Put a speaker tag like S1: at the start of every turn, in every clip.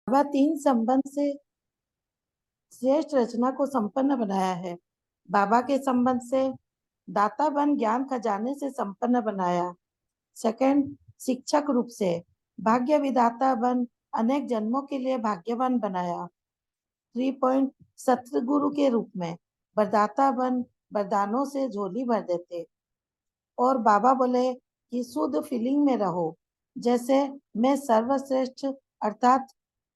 S1: वह तीन संबंध से श्रेष्ठ रचना को संपन्न बनाया है। बाबा के संबंध से दाता बन ज्ञान खजाने से संपन्न बनाया। सेकंड, शिक्षक रूप से भाग्य विधाता बन अनेक जन्मों के लिए भाग्यवान बनाया। 3 पॉइंट, सतगुरु के रूप में वरदाता बन वरदानों से झोली भर देते। और बाबा बोले कि शुद्ध फीलिंग में रहो, जैसे मैं सर्वश्रेष्ठ अर्थात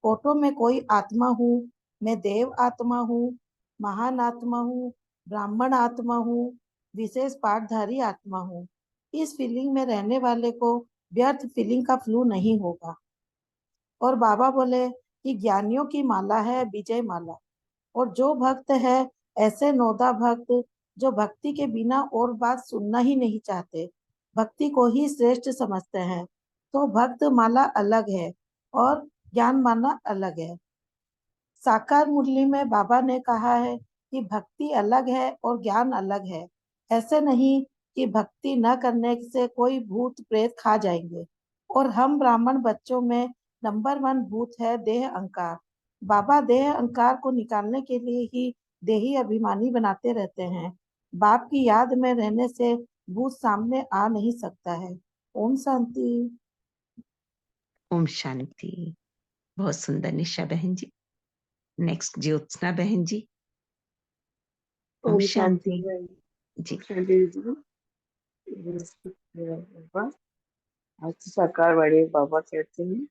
S1: फोटो में कोई आत्मा हूँ, मैं देव आत्मा हूँ, महान आत्मा हूँ, ब्राह्मण आत्मा हूँ, विशेष पाठधारी आत्मा हूँ। इस फीलिंग में रहने वाले को व्यर्थ फीलिंग का फ्लू नहीं होगा। और बाबा बोले कि ज्ञानियों की माला है विजय माला, और जो भक्त है ऐसे नौदा भक्त जो भक्ति के बिना और बात सुनना ही नहीं चाहते, भक्ति को ही श्रेष्ठ समझते हैं। तो भक्त माला अलग है और ज्ञान माला अलग है। साकार मुरली में बाबा ने कहा है कि भक्ति अलग है और ज्ञान अलग है। ऐसे नहीं कि भक्ति न करने से कोई भूत प्रेत खा जाएंगे। और हम ब्राह्मण बच्चों में नंबर 1 भूत है देह अहंकार। बाबा देह अहंकार को निकालने के लिए ही देही अभिमानी बनाते रहते हैं। बाप की याद में रहने से भूत सामने आ नहीं सकता है। ओम शांति।
S2: ओम शांति। बहुत सुंदर निशा बहन जी। नेक्स्ट ज्योत्सना बहन जी। ओम शांति जी।
S3: आज साकार वाले बाबा कहते हैं,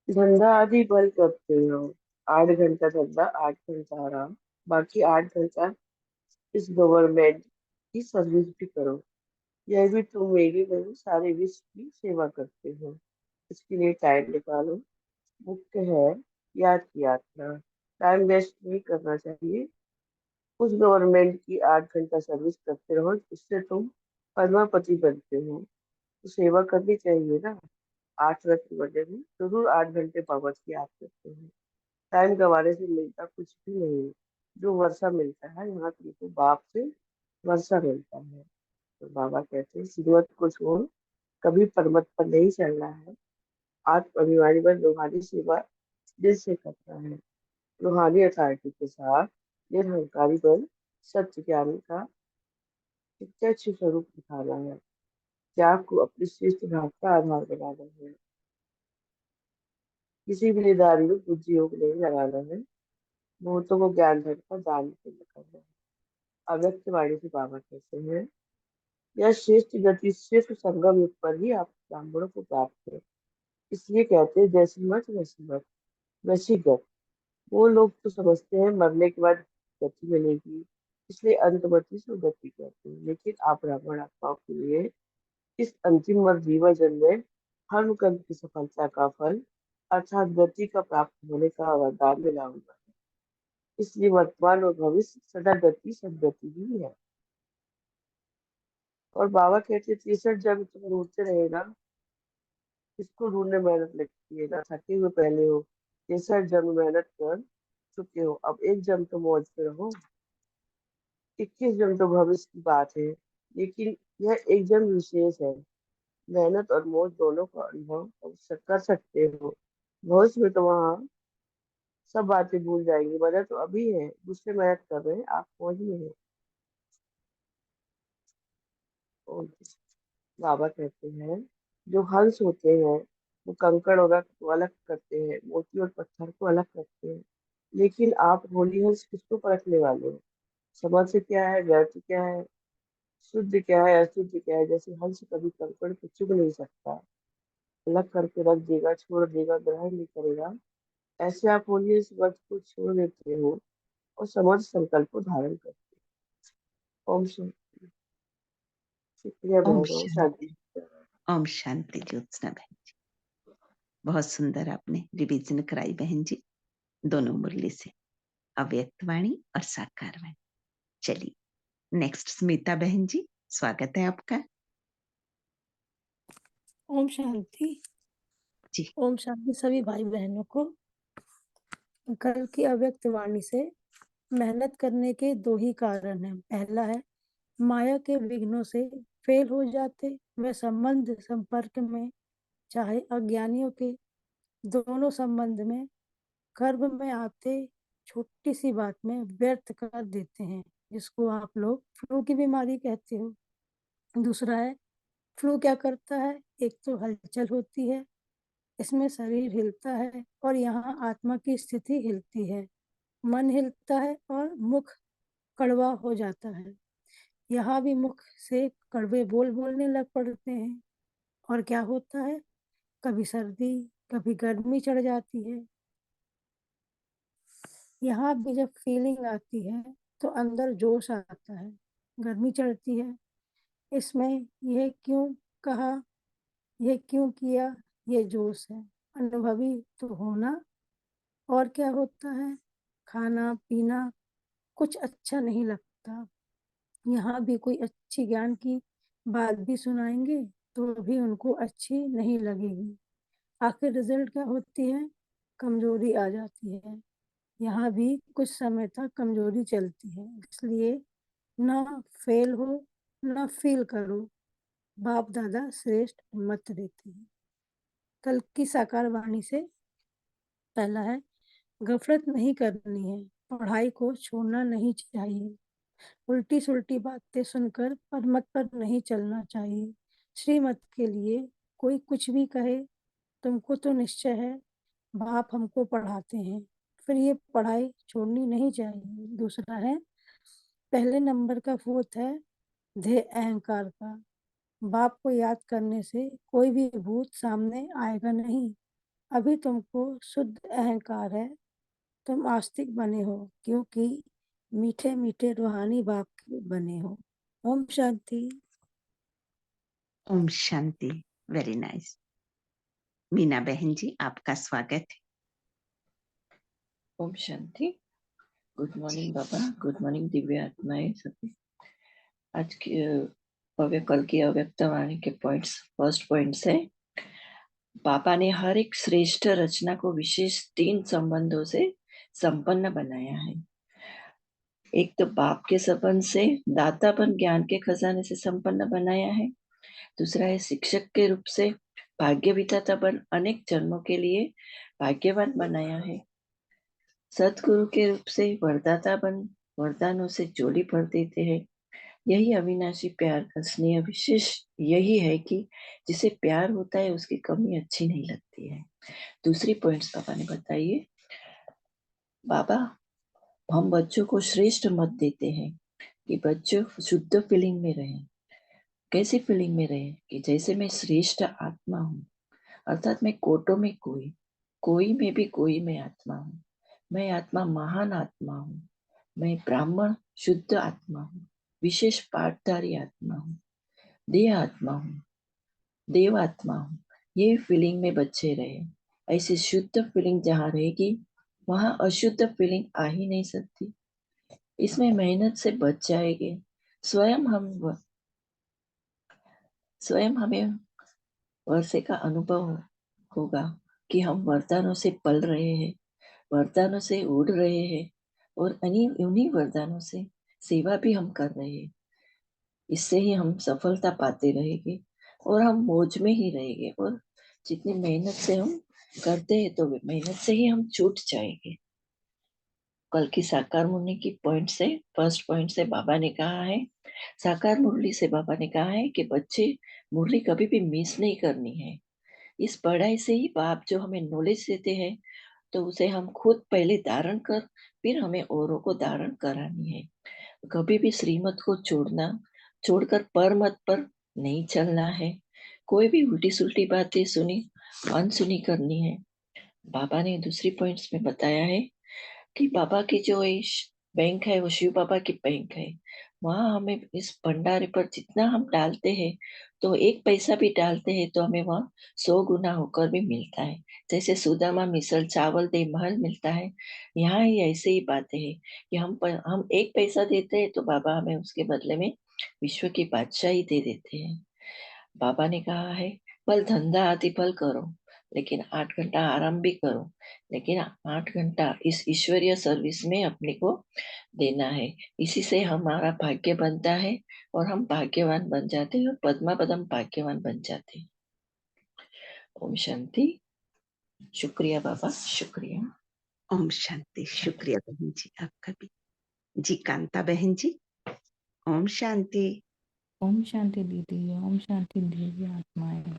S3: धंधा आदि बल करते हो, 8 घंटा धंधा 8 घंटा आराम, बाकी 8 घंटा इस गवर्नमेंट की सर्विस भी करो। यह भी तुम मेरी नहीं सारे विश्व की सेवा करते हो, इसके लिए टाइम निकालो। मुख्य है याद की यात्रा, टाइम वेस्ट नहीं करना चाहिए। उस गवर्नमेंट की 8 घंटा सर्विस करते रहो, उससे तुम पद्मापति बनते हो। तो सेवा करनी चाहिए ना। 8 रत्न बने में जरूर 8 घंटे बाबा की याद करते हैं। टाइम गंवाने से मिलता कुछ भी नहीं। जो वर्षा मिलता है यहाँ तुमको बाप से वर्षा मिलता है। तो बाबा कहते हैं श्रीमत को छोड़ कभी परमत पर नहीं चलना है। आत्म अभिमानी बन रूहानी सेवा दिल से करना है। रूहानी अथॉरिटी के साथ निरहंकारी बन सत्य ज्ञान का प्रत्यक्ष स्वरूप दिखाना है। त्याग को अपनी श्रेष्ठ भाव का आधार बनाना है। किसी भी निर्धारित बुद्धि योग नहीं लगाना है। बहुतों को ज्ञान धन का दान करना है। अव्यक्त वाणी से बाबा कहते हैं, यह श्रेष्ठ गति सिर्फ संगम युग पर ही आप ब्राह्मणों को प्राप्त है। इसलिए कहते हैं जैसी मत वैसी मत वैसी गत। वो लोग तो समझते हैं मरने के बाद गति मिलेगी, इसलिए अंतमति से गति कहते हैं। लेकिन आप ब्राह्मण आत्माओं के लिए इस अंतिम और जीवन जन्म में हर कर्म की सफलता का फल अर्थात गति का प्राप्त होने का वरदान मिला हुआ है। इसलिए वर्तमान और भविष्य सदा गति सदगति ही है। और बाबा कहते हैं 63 जब तुम ढूंढते रहेगा, इसको ढूंढने मेहनत लगती है ना, थके हुए पहले हो। 63 जन्म मेहनत कर चुके हो, अब एक जन्म तो मौज पे रहो। 21 जन्म तो भविष्य की बात है, लेकिन यह एक जन्म विशेष है। मेहनत और मौज दोनों का अनुभव कर सकते हो। भविष्य में तो वहाँ सब बातें भूल जाएंगी। मजा तो अभी है, दूसरे मेहनत कर रहे हैं, आप मौज में है। और बाबा कहते हैं जो हंस होते हैं वो कंकड़ और रक्त को अलग करते हैं, मोती और पत्थर को अलग करते हैं। लेकिन आप होली हंस किसको परखने वाले हो? समझ से क्या है, व्यर्थ क्या है, शुद्ध क्या है, अशुद्ध क्या है? जैसे हंस कभी कंकड़ को चुग नहीं सकता, अलग करके रख देगा, छोड़ देगा, ग्रहण नहीं करेगा, ऐसे आप होली इस वक्त को छोड़ देते हो और समझ संकल्प को धारण करते हो। ओम शांति। शुक्रिया
S2: ओम
S3: बहन, ओम
S2: शांति।
S3: शांति।
S2: ओम शांति ज्योत्सना बहन जी। बहुत सुंदर आपने रिवीजन कराई बहन जी, दोनों मुरली से, अव्यक्त वाणी और साकार वाणी। चलिए नेक्स्ट स्मिता बहन जी, स्वागत है आपका।
S4: ओम शांति।
S2: जी।
S4: ओम शांति सभी भाई बहनों को। कल की अव्यक्त वाणी से मेहनत करने के दो ही कारण हैं। पहला है माया के विघ्नों से फेल हो जाते वे संबंध संपर्क में, चाहे अज्ञानियों के दोनों संबंध में गर्भ में आते छोटी सी बात में व्यर्थ कर देते हैं, जिसको आप लोग फ्लू की बीमारी कहते हो। दूसरा है, फ्लू क्या करता है? एक तो हलचल होती है, इसमें शरीर हिलता है और यहाँ आत्मा की स्थिति हिलती है, मन हिलता है और मुख कड़वा हो जाता है। यहाँ भी मुख से कड़वे बोल बोलने लग पड़ते हैं। और क्या होता है? कभी सर्दी, कभी गर्मी चढ़ जाती है। यहाँ भी जब फीलिंग आती है तो अंदर जोश आता है, गर्मी चढ़ती है। इसमें यह क्यों कहा, यह क्यों किया, ये जोश है, अनुभवी तो होना। और क्या होता है? खाना पीना कुछ अच्छा नहीं लगता। यहाँ भी कोई अच्छी ज्ञान की बात भी सुनाएंगे तो भी उनको अच्छी नहीं लगेगी। आखिर रिजल्ट क्या होती है? कमजोरी आ जाती है। यहाँ भी कुछ समय तक कमजोरी चलती है, इसलिए ना फेल हो ना फील करो। बाप दादा श्रेष्ठ मत देते हैं। कल की साकार वाणी से पहला है, गफलत नहीं करनी है, पढ़ाई को छोड़ना नहीं चाहिए, उल्टी सुल्टी बातें सुनकर परमत पर नहीं चलना चाहिए। श्रीमत के लिए कोई कुछ भी कहे, तुमको तो निश्चय है बाप हमको पढ़ाते हैं, फिर ये पढ़ाई छोड़नी नहीं चाहिए। दूसरा है, पहले नंबर का भूत है ध्येय अहंकार का। बाप को याद करने से कोई भी भूत सामने आएगा नहीं। अभी तुमको शुद्ध अहंकार है, तुम आस्तिक बने हो क्योंकि मीठे मीठे रूहानी बाप के बने हो। ओम शांति।
S2: ओम शांति। Very nice. मीना बहन जी, आपका स्वागत है।
S5: ओम शांति। गुड मॉर्निंग बाबा, गुड मॉर्निंग दिव्य आत्माएं सभी। आज की कल की अव्यक्त वाणी के पॉइंट्स, फर्स्ट पॉइंट है, पापा ने हर एक श्रेष्ठ रचना को विशेष 3 संबंधों से संपन्न बनाया है। एक तो बाप के संबंध से दातापन ज्ञान के खजाने से संपन्न बनाया है। दूसरा है शिक्षक के रूप से भाग्य विधाता बन अनेक जन्मों के लिए भाग्यवान बनाया है। सतगुरु के रूप से वरदाता बन वरदानों से जोड़ी भर देते हैं। यही अविनाशी प्यार का स्नेह विशेष यही है कि जिसे प्यार होता है उसकी कमी अच्छी नहीं लगती है। दूसरी पॉइंट्स पापा ने बताइए। बाबा, हम बच्चों को श्रेष्ठ मत देते हैं कि बच्चों शुद्ध फीलिंग में रहें। कैसी फीलिंग में रहें? कि जैसे मैं श्रेष्ठ आत्मा हूँ, अर्थात मैं कोटों में कोई में भी कोई मैं आत्मा हूँ। मैं आत्मा महान आत्मा हूँ। मैं ब्राह्मण शुद्ध आत्मा हूँ, विशेष पाठधारी आत्मा हूँ, देह आत्मा हूँ, देव आत्मा हूँ। ये फीलिंग में बच्चे रहे। ऐसी शुद्ध फीलिंग जहाँ रहेगी वहां अशुद्ध फीलिंग आ ही नहीं सकती। इसमें मेहनत से बच जाएंगे। स्वयं हमें वर्षे का अनुभव होगा कि हम वरदानों से पल रहे हैं, वरदानों से उड़ रहे हैं और उन्हीं वरदानों से सेवा भी हम कर रहे हैं। इससे ही हम सफलता पाते रहेंगे और हम मौज में ही रहेंगे। और जितनी मेहनत से हम करते हैं तो मेहनत से ही हम छूट जाएंगे। कल की साकार मुरली की पॉइंट से, फर्स्ट पॉइंट से बाबा ने कहा है, साकार मुरली से बाबा ने कहा है कि बच्चे मुरली कभी भी मिस नहीं करनी है। इस पढ़ाई से ही बाप जो हमें नॉलेज देते हैं तो उसे हम खुद पहले धारण कर फिर हमें औरों को धारण करानी है। कभी भी श्रीमत को छोड़कर परमत पर नहीं चलना है। कोई भी उल्टी सुल्टी बातें सुनी अनसुनी करनी है। बाबा ने दूसरी पॉइंट्स में बताया है कि बाबा की जो बैंक है वो शिव बाबा की बैंक है। वहां हमें इस भंडारे पर जितना हम डालते हैं तो 1 पैसा भी डालते हैं तो हमें वहां 100 गुना होकर भी मिलता है। जैसे सुदामा मिसल चावल दे महल मिलता है, यहाँ ही ऐसे ही बातें हैं कि हम 1 पैसा देते हैं तो बाबा हमें उसके बदले में विश्व की बादशाही दे देते हैं। बाबा ने कहा है, भल धंधा आदि भल करो लेकिन 8 घंटा आराम भी करो, लेकिन 8 घंटा इस ईश्वरीय सर्विस में अपने को देना है। इसी से हमारा भाग्य बनता है और हम भाग्यवान बन जाते हैं और पद्मा पदम भाग्यवान बन जाते हैं। ओम शांति। शुक्रिया बाबा, शुक्रिया।
S2: ओम शांति। शुक्रिया बहन जी आपका भी। जी कांता बहन जी, ओम शांति।
S6: ओम शांति दीदी, ओम शांति देवी आत्माएं।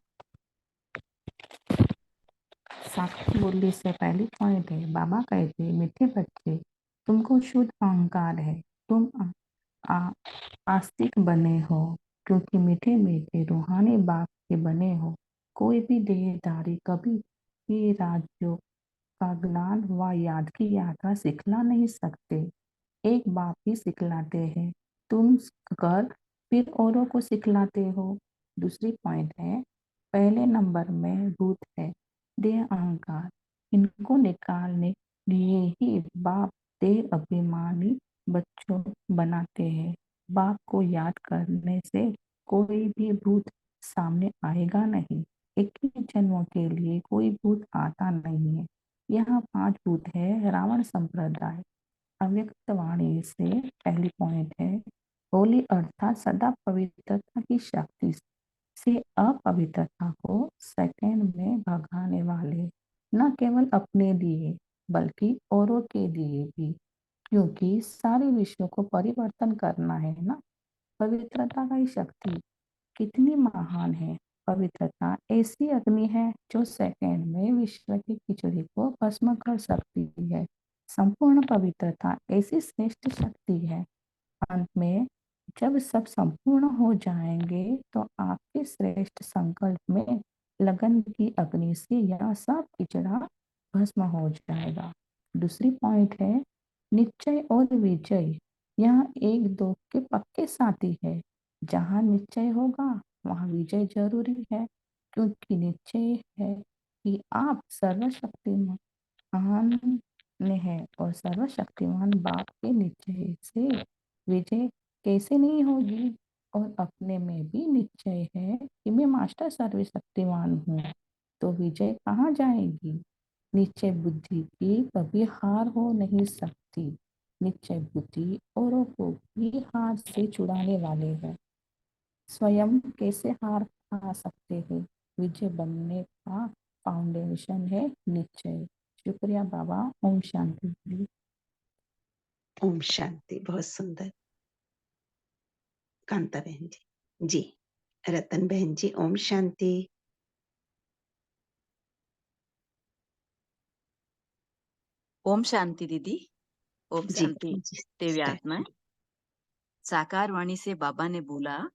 S6: साक्षी बोलने से पहली पॉइंट है, बाबा कहते मीठे बच्चे तुमको शुद्ध अहंकार है, तुम आस्तिक बने हो क्योंकि मीठे मीठे रूहानी बाप के बने हो। कोई भी देहधारी कभी भी राजयोग का ज्ञान व याद की यात्रा सिखला नहीं सकते, एक बाप ही सिखलाते हैं, तुम कर फिर औरों को सिखलाते हो। दूसरी पॉइंट है, पहले नंबर में भूत है देह अहंकार, इनको निकालने लिए ही बाप देह अभिमानी बच्चों बनाते हैं। बाप को याद करने से कोई भी भूत सामने आएगा नहीं, 21 जन्मों के लिए कोई भूत आता नहीं है। यहाँ 5 भूत है रावण संप्रदाय। अव्यक्त वाणी से पहली पॉइंट है, होली अर्थात सदा पवित्रता की शक्ति से अपवित्रता को सेकंड में भगाने वाले, न केवल अपने लिए बल्कि औरों के लिए भी, क्योंकि सारे विश्व को परिवर्तन करना है ना। पवित्रता की शक्ति कितनी महान है। पवित्रता ऐसी अग्नि है जो सेकंड में विश्व की खिचड़ी को भस्म कर सकती है। संपूर्ण पवित्रता ऐसी श्रेष्ठ शक्ति है। अंत में जब सब संपूर्ण हो जाएंगे तो आपके श्रेष्ठ संकल्प में लगन की अग्नि से यह सब खिचड़ा भस्म हो जाएगा। दूसरी पॉइंट है, निश्चय और विजय। यह एक दो के पक्के साथी है। जहाँ निश्चय होगा वहाँ विजय जरूरी है, क्योंकि निश्चय है कि आप सर्वशक्तिमान में है और सर्वशक्तिमान बाप के निश्चय से विजय कैसे नहीं होगी। और अपने में भी निश्चय है कि मैं मास्टर सर्वशक्तिमान हूँ, तो विजय कहाँ जाएगी। निश्चय बुद्धि की कभी हार हो नहीं सकती। निश्चय बुद्धि औरों को भी हार से छुड़ाने वाले है। स्वयं कैसे हार खा सकते हैं। विजय बनने का फाउंडेशन है निश्चय। शुक्रिया बाबा। ओम शांति।
S2: ओम शांति। बहुत सुंदर कांता बहन जी। जी रतन बहन जी, ओम शांति।
S7: ओम शांति दीदी। ओम
S2: जी
S7: शांति
S2: जी
S7: देवी
S2: स्टार्ट
S7: आत्मा।
S2: कीजिए।
S7: साकार वाणी से बाबा ने बोला,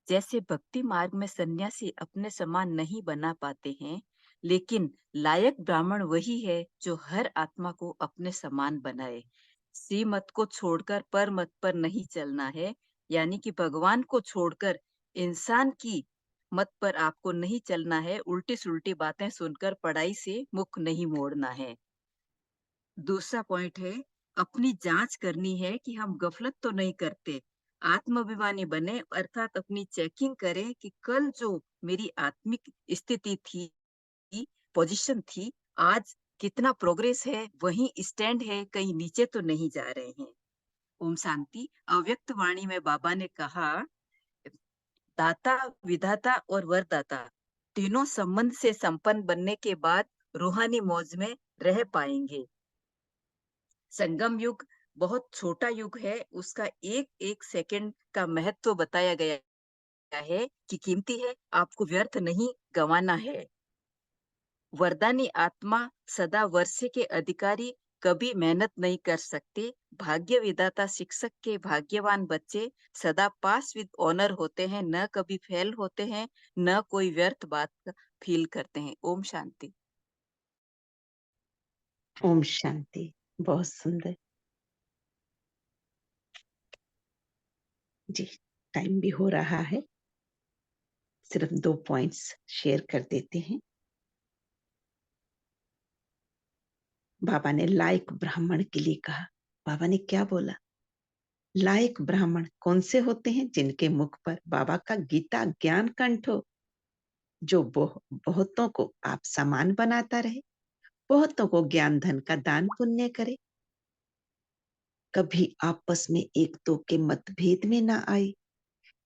S7: जैसे भक्ति मार्ग में सन्यासी अपने समान नहीं बना पाते हैं, लेकिन लायक ब्राह्मण वही है जो हर आत्मा को अपने समान बनाए। श्रीमत को छोड़कर पर मत पर नहीं चलना है, यानी कि भगवान को छोड़कर इंसान की मत पर आपको नहीं चलना है। उल्टी सुल्टी बातें सुनकर पढ़ाई से मुख नहीं मोड़ना है। दूसरा पॉइंट है, अपनी जांच करनी है कि हम गफलत तो नहीं करते। आत्माभिमानी बने, अर्थात अपनी चेकिंग करें कि कल जो मेरी आत्मिक स्थिति थी, पोजीशन थी, आज कितना प्रोग्रेस है, वहीं स्टैंड है, कहीं नीचे तो नहीं जा रहे हैं। ओम शांति। अव्यक्त वाणी में बाबा ने कहा, दाता, विधाता और वरदाता तीनों संबंध से संपन्न बनने के बाद रूहानी मौज में रह पाएंगे। संगम युग बहुत छोटा युग है, उसका एक एक सेकंड का महत्व बताया गया है कि कीमती है, आपको व्यर्थ नहीं गंवाना है। वरदानी आत्मा सदा वर्षे के अधिकारी कभी मेहनत नहीं कर सकते। भाग्य विधाता शिक्षक के भाग्यवान बच्चे सदा पास विद ऑनर होते हैं, न कभी फेल होते हैं, न कोई व्यर्थ बात फील करते हैं। ओम शांति।
S2: ओम शांति। बहुत सुंदर। जी टाइम भी हो रहा है, सिर्फ 2 पॉइंट्स शेयर कर देते हैं। बाबा ने लायक ब्राह्मण के लिए कहा। बाबा ने क्या बोला? लायक ब्राह्मण कौन से होते हैं? जिनके मुख पर बाबा का गीता ज्ञान कंठ हो, जो बहुतों को आप समान बनाता रहे, बहुतों को ज्ञान धन का दान पुण्य करे, कभी आपस में एक दो के मतभेद में ना आए,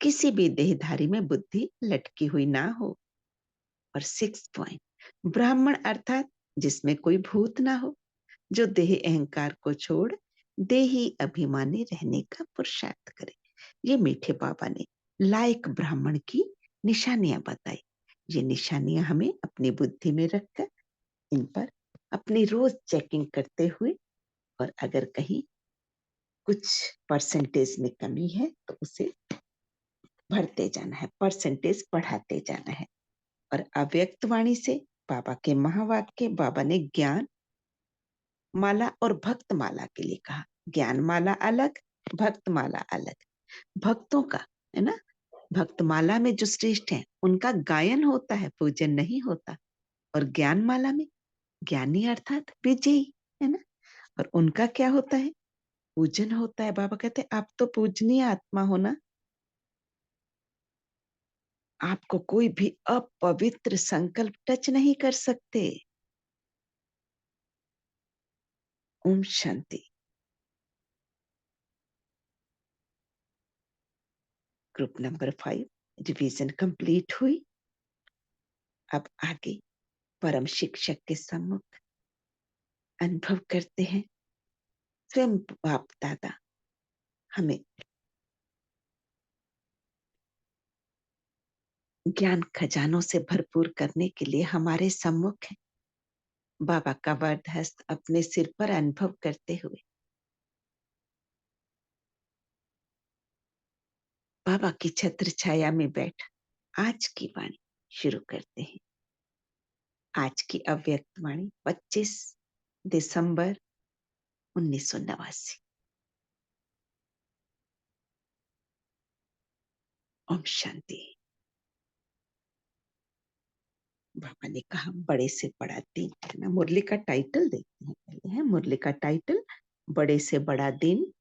S2: किसी भी देहधारी में बुद्धि लटकी हुई ना हो। और 6 पॉइंट, ब्राह्मण अर्थात जिसमें कोई भूत ना हो, जो देह अहंकार को छोड़ देही अभिमानी रहने का पुरुषार्थ करे। ये मीठे बाबा ने लायक ब्राह्मण की निशानियां बताई। ये निशानियां हमें अपनी बुद्धि में रखकर इन पर अपनी रोज चेकिंग करते हुए, और अगर कहीं कुछ परसेंटेज में कमी है तो उसे भरते जाना है, परसेंटेज बढ़ाते जाना है। और अव्यक्त वाणी से बाबा के महावाक्य, बाबा ने ज्ञान माला और भक्त माला के लिए कहा। ज्ञान माला अलग, भक्त माला अलग। भक्तों का, है ना, भक्त माला में जो श्रेष्ठ है उनका गायन होता है, पूजन नहीं होता। और ज्ञान माला में ज्ञानी अर्थात विजयी, है ना, और उनका क्या होता है, पूजन होता है। बाबा कहते हैं आप तो पूजनीय आत्मा हो ना, आपको कोई भी अपवित्र संकल्प टच नहीं कर सकते। Om Shanti. Group number 5 revision complete हुई। अब आगे परम शिक्षक के सम्मुख अनुभव करते हैं। स्वयं बाप दादा हमें ज्ञान खजानों से भरपूर करने के लिए हमारे सम्मुख है। बाबा का वरद हस्त अपने सिर पर अनुभव करते हुए बाबा की छत्र छाया में बैठ आज की वाणी शुरू करते हैं। आज की अव्यक्त वाणी 25 दिसंबर 1989। ओम शांति। बाबा ने कहा बड़े से बड़ा दिन, है ना। मुरली का टाइटल देखते हैं पहले, है मुरली का टाइटल बड़े से बड़ा दिन।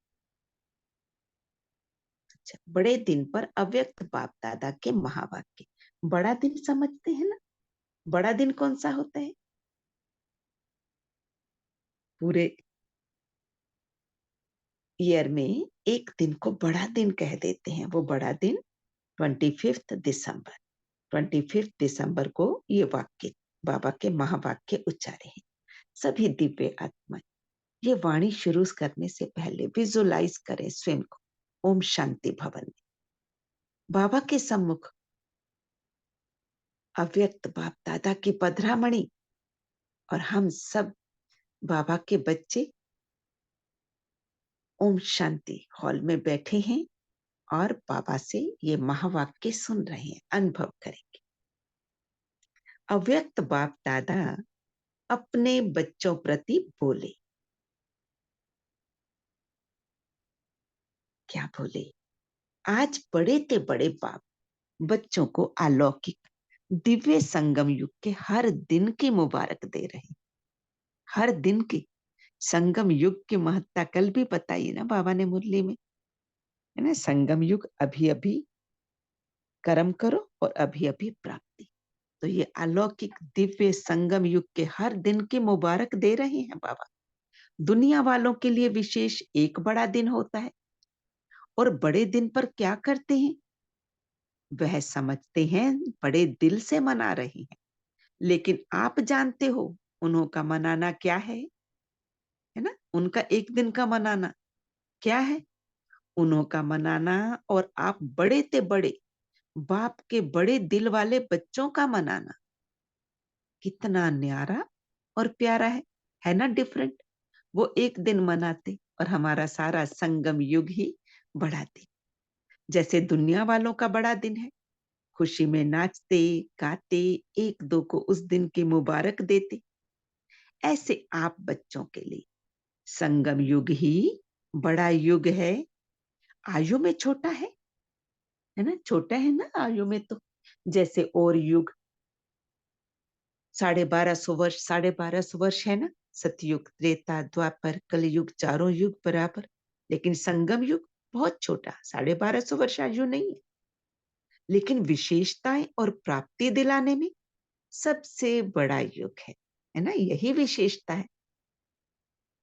S2: अच्छा, बड़े दिन पर अव्यक्त बाप दादा के महावाक्य। बड़ा दिन समझते हैं ना, बड़ा दिन कौन सा होता है, पूरे ईयर में एक दिन को बड़ा दिन कह देते हैं। वो बड़ा दिन 25 दिसंबर, 25 दिसंबर को ये वाक्य बाबा के महावाक्य उच्चारे हैं। सभी दिव्य आत्मा ये वाणी शुरू करने से पहले विजुलाइज करें स्वयं को ओम शांति भवन में, बाबा के सम्मुख अव्यक्त बाप दादा की पधरामणि, और हम सब बाबा के बच्चे ओम शांति हॉल में बैठे हैं और बाबा से ये महावाक्य सुन रहे हैं, अनुभव करेंगे। अव्यक्त बाप दादा अपने बच्चों प्रति बोले। क्या बोले? आज बड़े ते बड़े बाप बच्चों को अलौकिक दिव्य संगम युग के हर दिन की मुबारक दे रहे हैं। हर दिन की संगम युग की महत्ता कल भी बताई ना बाबा ने मुरली में, है ना। संगम युग अभी अभी कर्म करो और अभी अभी प्राप्ति। तो ये अलौकिक दिव्य संगम युग के हर दिन की मुबारक दे रहे हैं बाबा। दुनिया वालों के लिए विशेष एक बड़ा दिन होता है, और बड़े दिन पर क्या करते हैं वह समझते हैं, बड़े दिल से मना रहे हैं। लेकिन आप जानते हो उन्हों मनाना क्या है ना। उनका एक दिन का मनाना क्या है, उन्हों मनाना और आप बड़े ते बड़े बाप के बड़े दिल वाले बच्चों का मनाना कितना न्यारा और प्यारा है ना। डिफरेंट। वो एक दिन मनाते और हमारा सारा संगम युग ही बड़ा दिन। जैसे दुनिया वालों का बड़ा दिन है, खुशी में नाचते गाते एक दो को उस दिन की मुबारक देते, ऐसे आप बच्चों के लिए संगम युग ही बड़ा युग है। आयु में छोटा है ना, छोटा है ना आयु में। तो जैसे और युग 1250 वर्ष, 1250 वर्ष है ना। सतयुग, त्रेता, द्वापर, कलयुग, चारों युग बराबर। लेकिन संगम युग बहुत छोटा, 1250 वर्ष आयु नहीं है। लेकिन विशेषताएं और प्राप्ति दिलाने में सबसे बड़ा युग है ना। यही विशेषता है।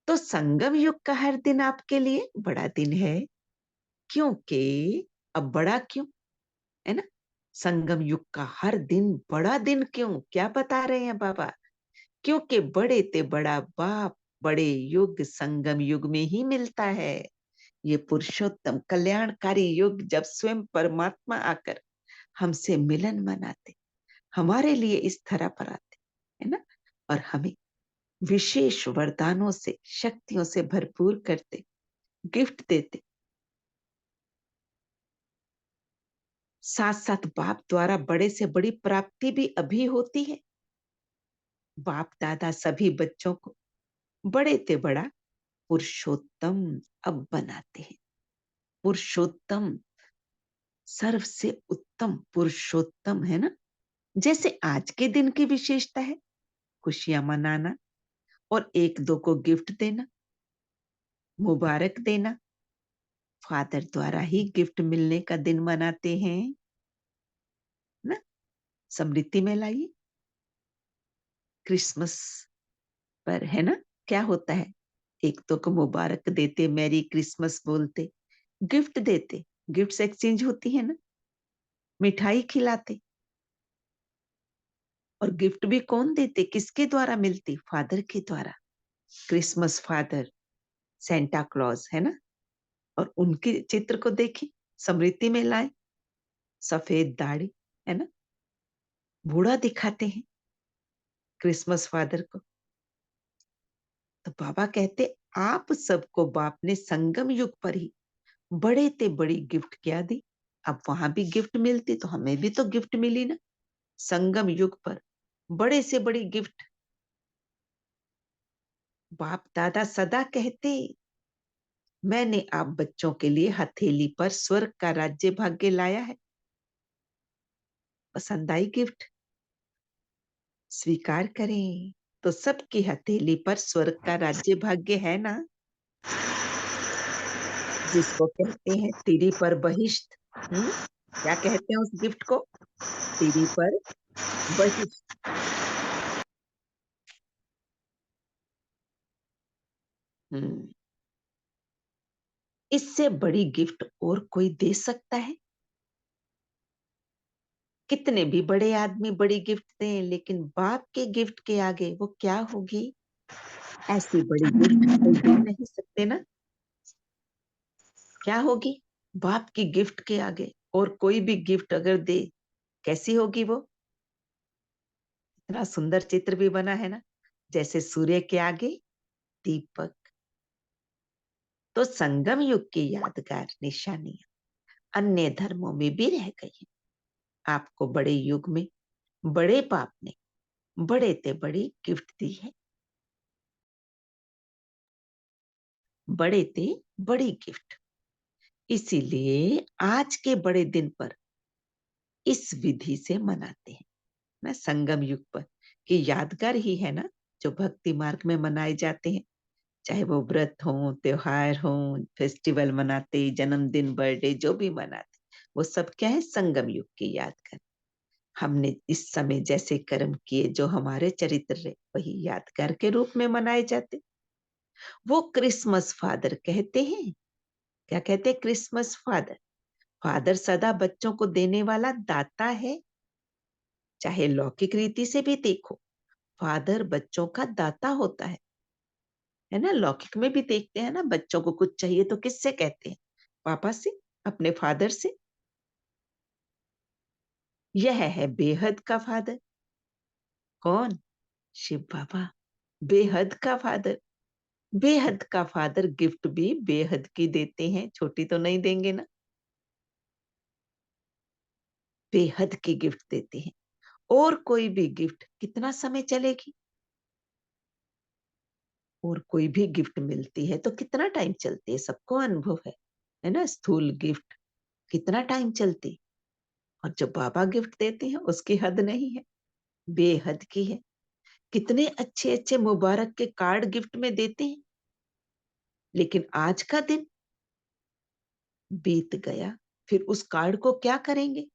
S2: तो संगम युग का हर दिन आपके लिए बड़ा दिन है, क्योंकि अब बड़ा क्यों, है ना। संगम युग का हर दिन बड़ा दिन क्यों, क्या बता रहे हैं बाबा? क्योंकि बड़े ते बड़ा बाप बड़े युग संगम युग में ही मिलता है। ये पुरुषोत्तम कल्याणकारी युग जब स्वयं परमात्मा आकर हमसे मिलन मनाते, हमारे लिए इस धरा पर आते, है ना, और हमें विशेष वरदानों से शक्तियों से भरपूर करते, गिफ्ट देते, साथ साथ बाप द्वारा बड़े से बड़ी प्राप्ति भी अभी होती है। बाप दादा सभी बच्चों को बड़े ते बड़ा पुरुषोत्तम अब बनाते हैं। पुरुषोत्तम, सर्व से उत्तम पुरुषोत्तम, है ना। जैसे आज के दिन की विशेषता है खुशियां मनाना और एक दो को गिफ्ट देना, मुबारक देना। फादर द्वारा ही गिफ्ट मिलने का दिन मनाते हैं ना। स्मृति में लाइए, क्रिसमस पर, है ना, क्या होता है, एक तो को मुबारक देते, मैरी क्रिसमस बोलते, गिफ्ट देते, गिफ्ट्स एक्सचेंज होती है ना, मिठाई खिलाते। और गिफ्ट भी कौन देते, किसके द्वारा मिलती, फादर के द्वारा। क्रिसमस फादर, सेंटा क्लॉज, है ना। और उनके चित्र को देखें, स्मृति में लाए, सफेद दाढ़ी, है ना, बूढ़ा दिखाते हैं क्रिसमस फादर को। तो बाबा कहते आप सबको बाप ने संगम युग पर ही बड़े ते बड़ी गिफ्ट क्या दी। अब वहां भी गिफ्ट मिलती तो हमें भी तो गिफ्ट मिली ना, संगम युग पर बड़े से बड़ी गिफ्ट। बाप दादा सदा कहते मैंने आप बच्चों के लिए हथेली पर स्वर्ग का राज्य भाग्य लाया है। पसंद आई गिफ्ट, स्वीकार करें। तो सबकी हथेली पर स्वर्ग का राज्य भाग्य है ना, जिसको कहते हैं तिरी पर बहिष्ठ। क्या कहते हैं उस गिफ्ट को, तिरी पर बहिष्ठ। इससे बड़ी गिफ्ट और कोई दे सकता है? कितने भी बड़े आदमी बड़ी गिफ्ट दें, लेकिन बाप के गिफ्ट के आगे वो क्या होगी? ऐसी बड़ी गिफ्ट कोई दे नहीं सकते ना। क्या होगी बाप की गिफ्ट के आगे? और कोई भी गिफ्ट अगर दे, कैसी होगी वो? इतना सुंदर चित्र भी बना है ना, जैसे सूर्य के आगे दीपक। तो संगम युग की यादगार निशानियां अन्य धर्मों में भी रह गई है। आपको बड़े युग में बड़े बाप ने बड़े ते बड़ी गिफ्ट दी है, बड़े ते बड़ी गिफ्ट। इसीलिए आज के बड़े दिन पर इस विधि से मनाते हैं ना, संगम युग पर, कि यादगार ही है ना जो भक्ति मार्ग में मनाए जाते हैं। चाहे वो व्रत हो, त्योहार हो, फेस्टिवल मनाते, जन्मदिन, बर्थडे, जो भी मनाते, वो सब क्या है, संगम युग की यादगार। हमने इस समय जैसे कर्म किए, जो हमारे चरित्र रहे, वही यादगार के रूप में मनाए जाते। वो क्रिसमस फादर कहते हैं। क्या कहते हैं? Christmas father. फादर सदा बच्चों को देने वाला दाता है। चाहे लौकिक रीति से भी देखो, फादर बच्चों का दाता होता है ना। लौकिक में भी देखते हैं ना, बच्चों को कुछ चाहिए तो किससे कहते हैं? पापा से, अपने फादर से। यह है बेहद का फादर। कौन? शिव बाबा, बेहद का फादर। बेहद का फादर गिफ्ट भी बेहद की देते हैं, छोटी तो नहीं देंगे ना, बेहद की गिफ्ट देते हैं। और कोई भी गिफ्ट कितना समय चलेगी? और कोई भी गिफ्ट मिलती है तो कितना टाइम चलती है, सबको अनुभव है ना। स्थूल गिफ्ट कितना टाइम चलती, और जो बाबा गिफ्ट देते हैं उसकी हद नहीं है, बेहद की है। कितने अच्छे अच्छे मुबारक के कार्ड गिफ्ट में देते हैं, लेकिन आज का दिन बीत गया, फिर उस कार्ड को क्या करेंगे?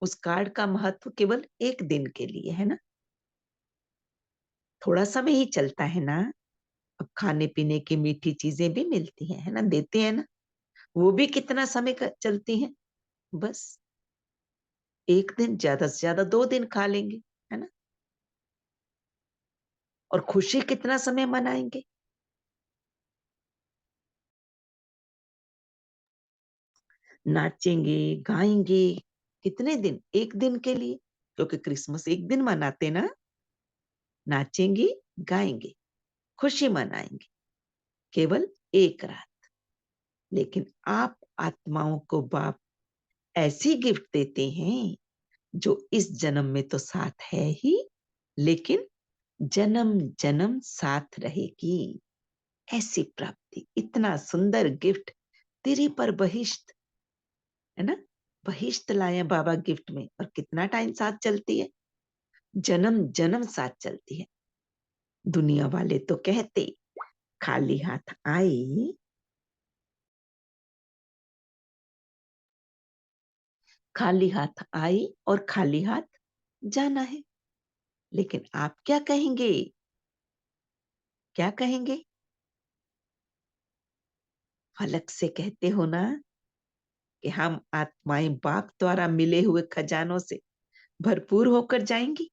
S2: उस कार्ड का महत्व केवल एक दिन के लिए है ना, थोड़ा समय ही चलता है ना। अब खाने पीने की मीठी चीजें भी मिलती है ना, देते हैं ना, वो भी कितना समय चलती हैं? बस एक दिन, ज्यादा से ज्यादा 2 दिन खा लेंगे, है ना। और खुशी कितना समय मनाएंगे? नाचेंगे, गाएंगे, कितने दिन? एक दिन के लिए, क्योंकि क्रिसमस एक दिन मनाते ना। नाचेंगे, गाएंगे, खुशी मनाएंगे, केवल एक रात। लेकिन आप आत्माओं को बाप ऐसी गिफ्ट देते हैं जो इस जन्म में तो साथ है ही, लेकिन जन्म जन्म साथ रहेगी। ऐसी प्राप्ति, इतना सुंदर गिफ्ट, तेरी पर बहिश्त, है ना? बहिश्त लाए बाबा गिफ्ट में, और कितना टाइम साथ चलती है? जन्म जन्म साथ चलती है। दुनिया वाले तो कहते खाली हाथ आए, खाली हाथ आई और खाली हाथ जाना है। लेकिन आप क्या कहेंगे? क्या कहेंगे? फलक से कहते हो ना कि हम आत्माएं बाप द्वारा मिले हुए खजानों से भरपूर होकर जाएंगी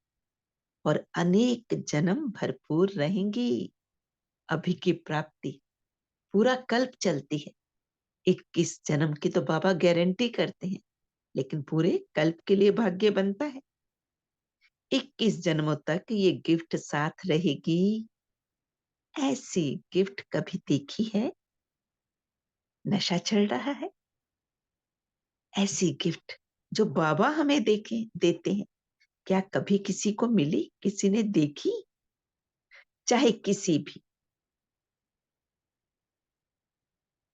S2: और अनेक जन्म भरपूर रहेंगी। अभी की प्राप्ति पूरा कल्प चलती है। 21 जन्म की तो बाबा गारंटी करते हैं, लेकिन पूरे कल्प के लिए भाग्य बनता है। 21 जन्मों तक ये गिफ्ट साथ रहेगी। ऐसी गिफ्ट कभी देखी है? नशा चल रहा है। ऐसी गिफ्ट जो बाबा हमें देते हैं, क्या कभी किसी को मिली? किसी ने देखी? चाहे किसी भी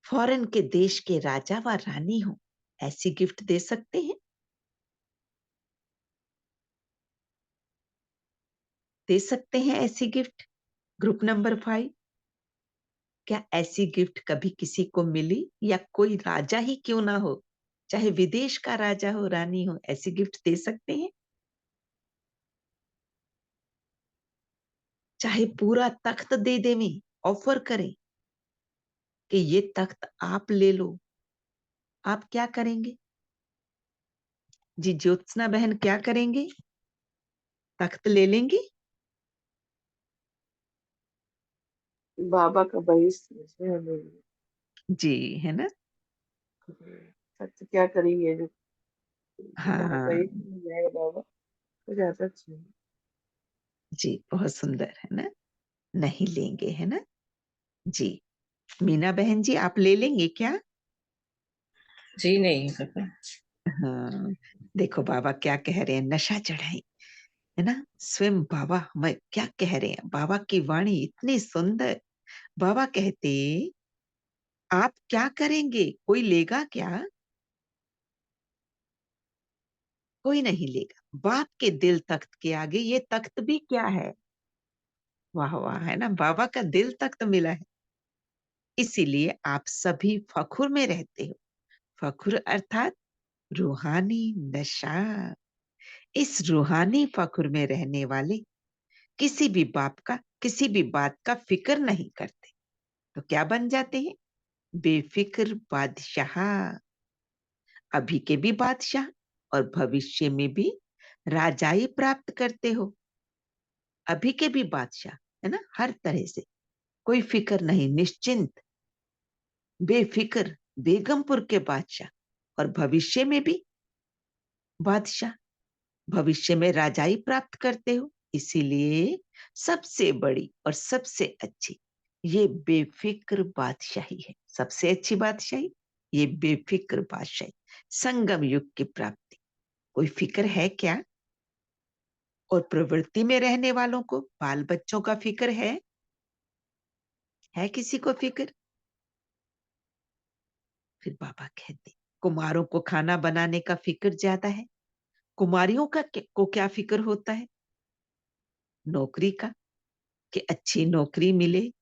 S2: फॉरेन के देश के राजा व रानी हो, ऐसी गिफ्ट दे सकते हैं? दे सकते हैं ऐसी गिफ्ट? ग्रुप नंबर 5, क्या ऐसी गिफ्ट कभी किसी को मिली? या कोई राजा ही क्यों ना हो, चाहे विदेश का राजा हो, रानी हो, ऐसी गिफ्ट दे सकते हैं? चाहे पूरा तख्त दे देवें, ऑफर करें कि ये तख्त आप ले लो, आप क्या करेंगे? जी ज्योत्सना बहन, क्या करेंगे? तख्त ले लेंगी?
S3: बाबा का बहिष्ठ से हमें
S2: जी, है ना?
S3: सच क्या करेंगे जो हमारा
S2: हाँ
S3: बहिष्ठ हो जाएगा बाबा, तो ज्यादा अच्छा है।
S2: जी, बहुत सुंदर, है ना? नहीं लेंगे, है ना? जी, मीना बहन जी, आप ले लेंगे क्या?
S5: जी नहीं पापा।
S2: हाँ, देखो बाबा क्या कह रहे हैं, नशा चढ़ाई, है ना? स्वयं बाबा हमें क्या कह रहे हैं, बाबा की वाणी इतनी सुंदर। बाबा कहते, आप क्या करेंगे? कोई लेगा क्या? कोई नहीं लेगा। बाप के दिल तख्त के आगे ये तख्त भी क्या है? वाह वाह, है ना? बाबा का दिल तख्त मिला है। इसीलिए आप सभी फखुर में रहते हो। फखुर अर्थात रूहानी नशा। इस रूहानी फखुर में रहने वाले किसी भी बाप का, किसी भी बात का फिक्र नहीं करते, तो क्या बन जाते हैं? बेफिक्र बादशाह। अभी के भी बादशाह और भविष्य में भी राजाई प्राप्त करते हो। अभी के भी बादशाह, है ना? हर तरह से कोई फिक्र नहीं, निश्चिंत, बेफिक्र, बेगमपुर के बादशाह, और भविष्य में भी बादशाह, भविष्य में राजाई प्राप्त करते हो। इसीलिए सबसे बड़ी और सबसे अच्छी ये बेफिक्र बादशाही है। सबसे अच्छी बादशाही ये बेफिक्र बादशाही, संगम युग की प्राप्ति। कोई फिक्र है क्या? और प्रवृत्ति में रहने वालों को, बाल बच्चों का फिक्र है किसी को फिक्र? फिर बाबा कहते, कुमारों को खाना बनाने का फिक्र ज्यादा है। कुमारियों को क्या फिक्र होता है? नौकरी का, कि अच्छी नौकरी मिले।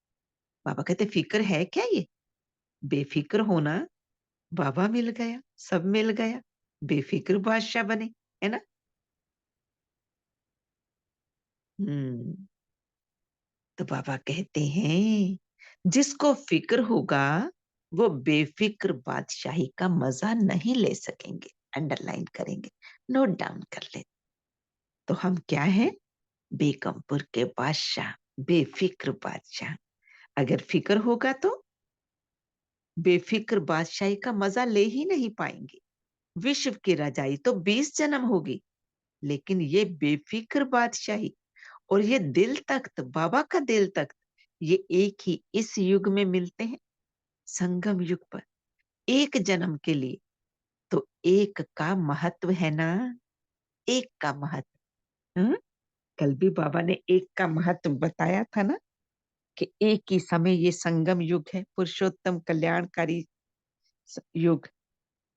S2: बाबा कहते, फिक्र है क्या ये? बेफिक्र होना, बाबा मिल गया, सब मिल गया, बेफिक्र बादशाह बने, है ना? हम्म। तो बाबा कहते हैं, जिसको फिक्र होगा वो बेफिक्र बादशाही का मजा नहीं ले सकेंगे। अंडरलाइन करेंगे, नोट डाउन कर ले। तो हम क्या हैं? बेगमपुर के बादशाह, बेफिक्र बादशाह। अगर फिक्र होगा तो बेफिक्र बादशाही का मजा ले ही नहीं पाएंगे। विश्व की रजाई तो 20 जन्म होगी, लेकिन ये बेफिक्र बादशाही और ये दिल तख्त, बाबा का दिल तख्त, ये एक ही इस युग में मिलते हैं, संगम युग पर। एक जन्म के लिए तो एक का महत्व है ना, एक का महत्व। कल भी बाबा ने एक का महत्व बताया था ना, कि एक ही समय ये संगम युग है, पुरुषोत्तम कल्याणकारी युग।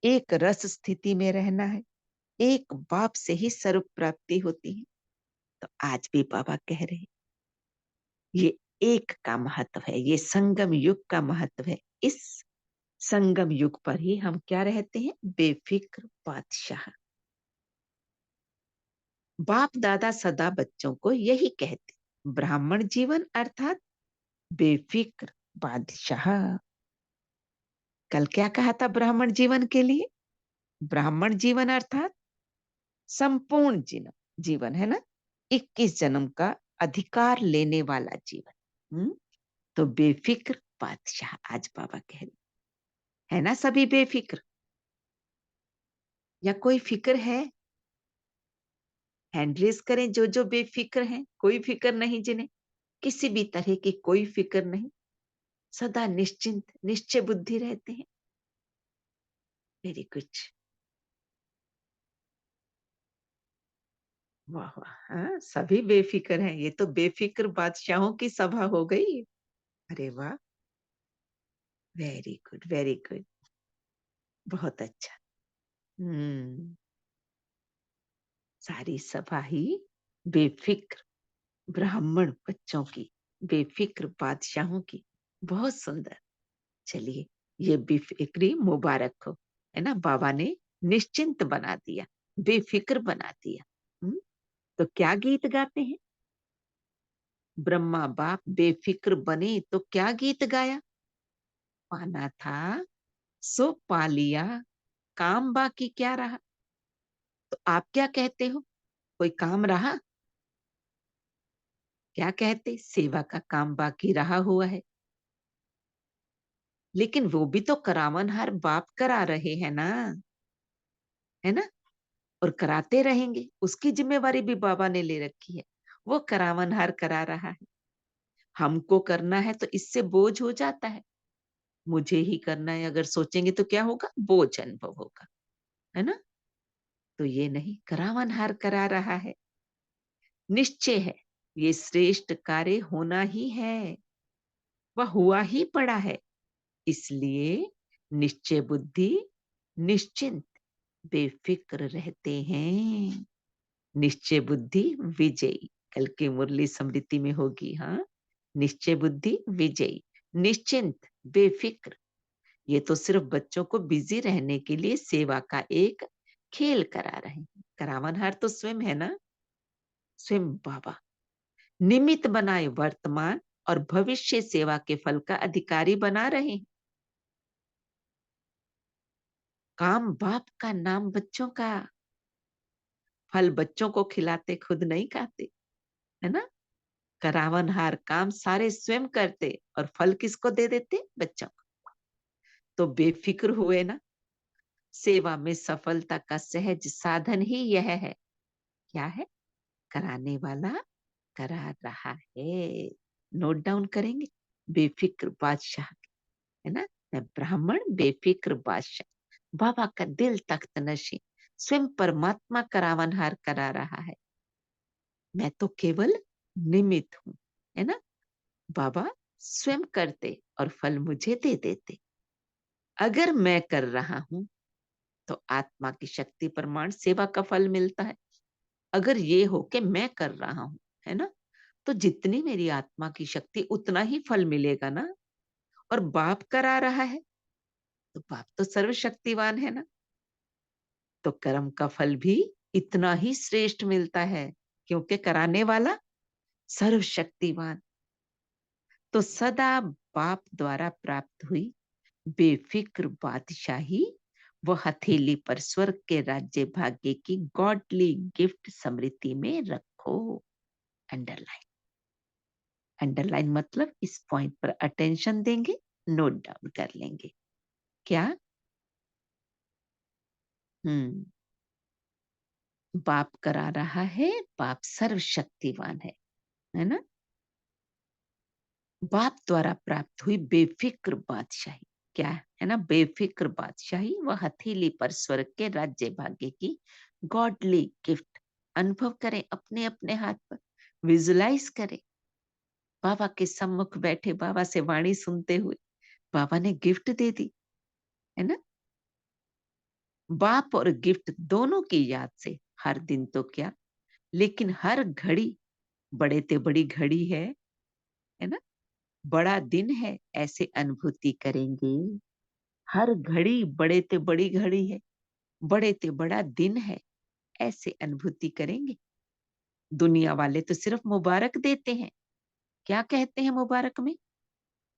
S2: एक रस स्थिति में रहना है, एक बाप से ही सर्व प्राप्ति होती है। तो आज भी बाबा कह रहे हैं, ये एक का महत्व है, ये संगम युग का महत्व है। इस संगम युग पर ही हम क्या रहते हैं, बेफिक्र बादशाह। बाप दादा सदा बच्चों को यही कहते, ब्राह्मण जीवन अर्थात बेफिक्र बादशाह। कल क्या कहा था ब्राह्मण जीवन के लिए? ब्राह्मण जीवन अर्थात संपूर्ण जीवन है ना, 21 जन्म का अधिकार लेने वाला जीवन। तो बेफिक्र बादशाह आज बाबा कह रहे है ना। सभी बेफिक्र या कोई फिक्र है? हैंड रेज करें जो जो बेफिक्र हैं। कोई फिक्र नहीं जिन्हें, किसी भी तरह की कोई फिक्र नहीं, सदा निश्चिंत निश्चय बुद्धि रहते हैं। वेरी गुड, वाह वाह। हाँ, सभी बेफिक्र हैं। ये तो बेफिक्र बादशाहों की सभा हो गई। अरे वाह, वेरी गुड वेरी गुड, बहुत अच्छा। सारी सभा ही बेफिक्र ब्राह्मण बच्चों की, बेफिक्र बादशाहों की, बहुत सुंदर। चलिए, ये बेफिक्री मुबारक हो, है ना। बाबा ने निश्चिंत बना दिया, बेफिक्र बना दिया। तो क्या गीत गाते हैं? ब्रह्मा बाप बेफिक्र बने तो क्या गीत गाया? पाना था सो पा लिया, काम बाकी क्या रहा। तो आप क्या कहते हो, कोई काम रहा? क्या कहते? सेवा का काम बाकी रहा हुआ है। लेकिन वो भी तो करावनहार बाप करा रहे हैं ना, है ना। और कराते रहेंगे, उसकी जिम्मेवारी भी बाबा ने ले रखी है। वो करावनहार करा रहा है, हमको करना है तो इससे बोझ हो जाता है। मुझे ही करना है अगर सोचेंगे तो क्या होगा, बोझ अनुभव होगा, है ना। तो ये नहीं, करावनहार करा रहा है। निश्चय है, ये श्रेष्ठ कार्य होना ही है, वह हुआ ही पड़ा है। इसलिए निश्चय बुद्धि निश्चिंत बेफिक्र रहते हैं। निश्चय बुद्धि विजयी, कल की मुरली स्मृति में होगी। हाँ, निश्चय बुद्धि विजयी, निश्चिंत बेफिक्र। ये तो सिर्फ बच्चों को बिजी रहने के लिए सेवा का एक खेल करा रहे हैं। करावनहार तो स्वयं है ना, स्वयं बाबा निमित्त बनाए वर्तमान और भविष्य सेवा के फल का अधिकारी बना रहे हैं। काम बाप का, नाम बच्चों का, फल बच्चों को खिलाते, खुद नहीं खाते, है ना। करावनहार काम सारे स्वयं करते और फल किसको दे देते, बच्चों को। तो बेफिक्र हुए ना। सेवा में सफलता का सहज साधन ही यह है। क्या है? कराने वाला करा रहा है। नोट डाउन करेंगे, बेफिक्र बादशाह, है ना। मैं ब्राह्मण बेफिक्र बादशाह, बाबा का दिल तख्त नशी, स्वयं परमात्मा करावनहार करा रहा है। मैं तो केवल निमित्त हूं, है ना। बाबा स्वयं करते और फल मुझे दे देते। अगर मैं कर रहा हूं तो आत्मा की शक्ति प्रमाण सेवा का फल मिलता है। अगर ये हो कि मैं कर रहा हूं, है ना, तो जितनी मेरी आत्मा की शक्ति उतना ही फल मिलेगा ना। और बाप करा रहा है तो बाप तो सर्वशक्तिवान है ना, तो कर्म का फल भी इतना ही श्रेष्ठ मिलता है, क्योंकि कराने वाला सर्वशक्तिवान। तो सदा बाप द्वारा प्राप्त हुई बेफिक्र बादशाही वो हथेली पर स्वर्ग के राज्य भाग्य की गॉडली गिफ्ट स्मृति में रखो। अंडरलाइन अंडरलाइन मतलब इस पॉइंट पर अटेंशन देंगे, नोट डाउन कर लेंगे। क्या? बाप करा रहा है, बाप सर्वशक्तिवान है ना? बाप द्वारा प्राप्त हुई बेफिक्र बादशाही, क्या है ना? बेफिक्र बादशाही व हथेली पर स्वर्ग के राज्य भाग्य की गॉडली गिफ्ट अनुभव करें, अपने अपने हाथ पर विजुलाइज करें। बाबा के सम्मुख बैठे, बाबा से वाणी सुनते हुए बाबा ने गिफ्ट दे दी, है ना? बाप और गिफ्ट दोनों की याद से हर दिन तो क्या, लेकिन हर घड़ी बड़े ते बड़ी घड़ी है ना? बड़ा दिन है, ऐसे अनुभूति करेंगे। हर घड़ी बड़े ते बड़ी घड़ी है, बड़े ते बड़ा दिन है, ऐसे अनुभूति करेंगे। दुनिया वाले तो सिर्फ मुबारक देते हैं। क्या कहते हैं मुबारक में?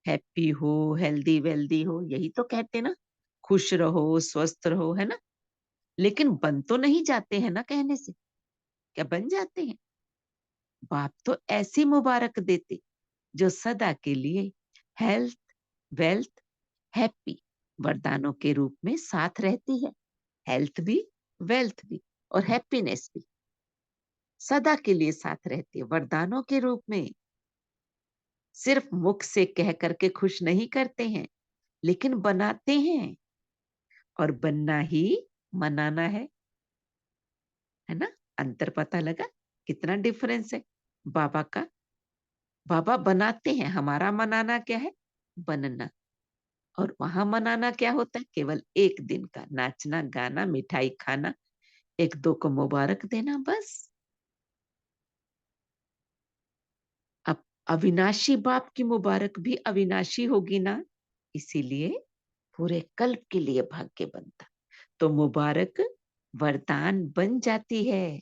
S2: हैप्पी हो, हेल्दी वेल्दी हो, यही तो कहते ना, खुश रहो, स्वस्थ रहो, है ना? लेकिन बन तो नहीं जाते हैं ना कहने से, क्या बन जाते हैं? बाप तो ऐसी मुबारक देते जो सदा के लिए हेल्थ, वेल्थ, हैप्पी वरदानों के रूप में साथ रहती है। हेल्थ भी, वेल्थ भी और हैप्पीनेस भी सदा के लिए साथ रहती है वरदानों के रूप में। सिर्फ मुख से कह करके खुश नहीं करते हैं, लेकिन बनाते हैं। और बनना ही मनाना है ना? अंतर पता लगा कितना डिफरेंस है बाबा का? बाबा बनाते हैं, हमारा मनाना क्या है? बनना। और वहां मनाना क्या होता है? केवल एक दिन का नाचना, गाना, मिठाई खाना, एक दो को मुबारक देना, बस। अब अविनाशी बाप की मुबारक भी अविनाशी होगी ना, इसीलिए पूरे कल्प के लिए भाग्य बनता। तो मुबारक वरदान बन जाती है।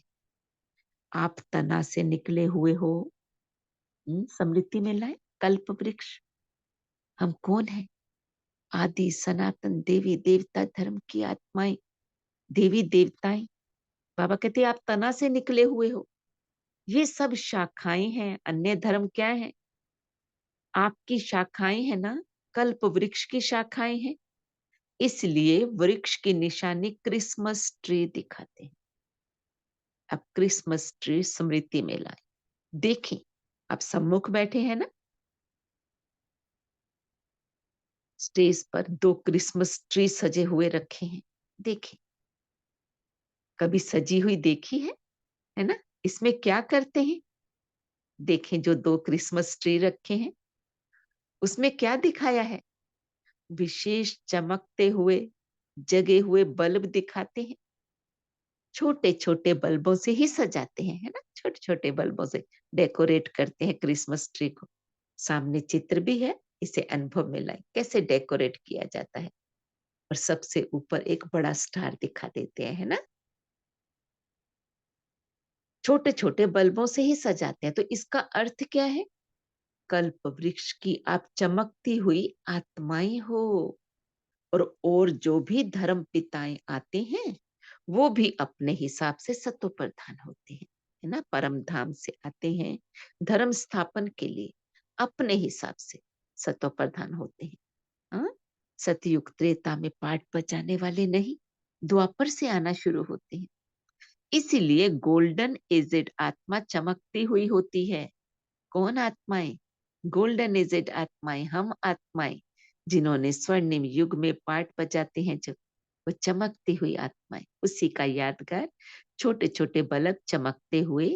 S2: आप तना से निकले हुए हो, स्मृति में लाए कल्प वृक्ष। हम कौन है? आदि सनातन देवी देवता धर्म की आत्माएं, देवी देवताएं। बाबा कहते आप तना से निकले हुए हो। ये सब शाखाएं हैं। अन्य धर्म क्या है? आपकी शाखाएं है ना, कल्प वृक्ष की शाखाएं हैं। इसलिए वृक्ष की निशानी क्रिसमस ट्री दिखाते हैं। अब क्रिसमस ट्री स्मृति में लाए, देखें। अब सम्मुख बैठे हैं ना, स्टेज पर 2 क्रिसमस ट्री सजे हुए रखे हैं, देखें। कभी सजी हुई देखी है ना? इसमें क्या करते हैं? देखें, जो 2 क्रिसमस ट्री रखे हैं उसमें क्या दिखाया है? विशेष चमकते हुए जगे हुए बल्ब दिखाते हैं। छोटे छोटे बल्बों से ही सजाते हैं, है ना? छोटे छोटे बल्बों से डेकोरेट करते हैं क्रिसमस ट्री को। सामने चित्र भी है, इसे अनुभव में लाए कैसे डेकोरेट किया जाता है। और सबसे ऊपर एक बड़ा स्टार दिखा देते हैं, है ना? छोटे छोटे बल्बों से ही सजाते हैं। तो इसका अर्थ क्या है? कल्प वृक्ष की आप चमकती हुई आत्माएं हो। और जो भी धर्म पिताएं आते हैं वो भी अपने हिसाब से सतो प्रधान होते हैं, है ना? परम धाम से आते हैं धर्म स्थापन के लिए, अपने हिसाब से सतो प्रधान होते हैं। हाँ? सतयुग त्रेता में पाठ बजाने वाले नहीं, द्वापर से आना शुरू होते हैं। इसीलिए गोल्डन एजेड आत्मा चमकती हुई होती है। कौन आत्माएं? गोल्डन एजेड आत्माएं, हम आत्माएं जिन्होंने स्वर्णिम युग में पाठ बजाते हैं, जब वो चमकती हुई आत्माएं, उसी का यादगार छोटे छोटे बल्ब चमकते हुए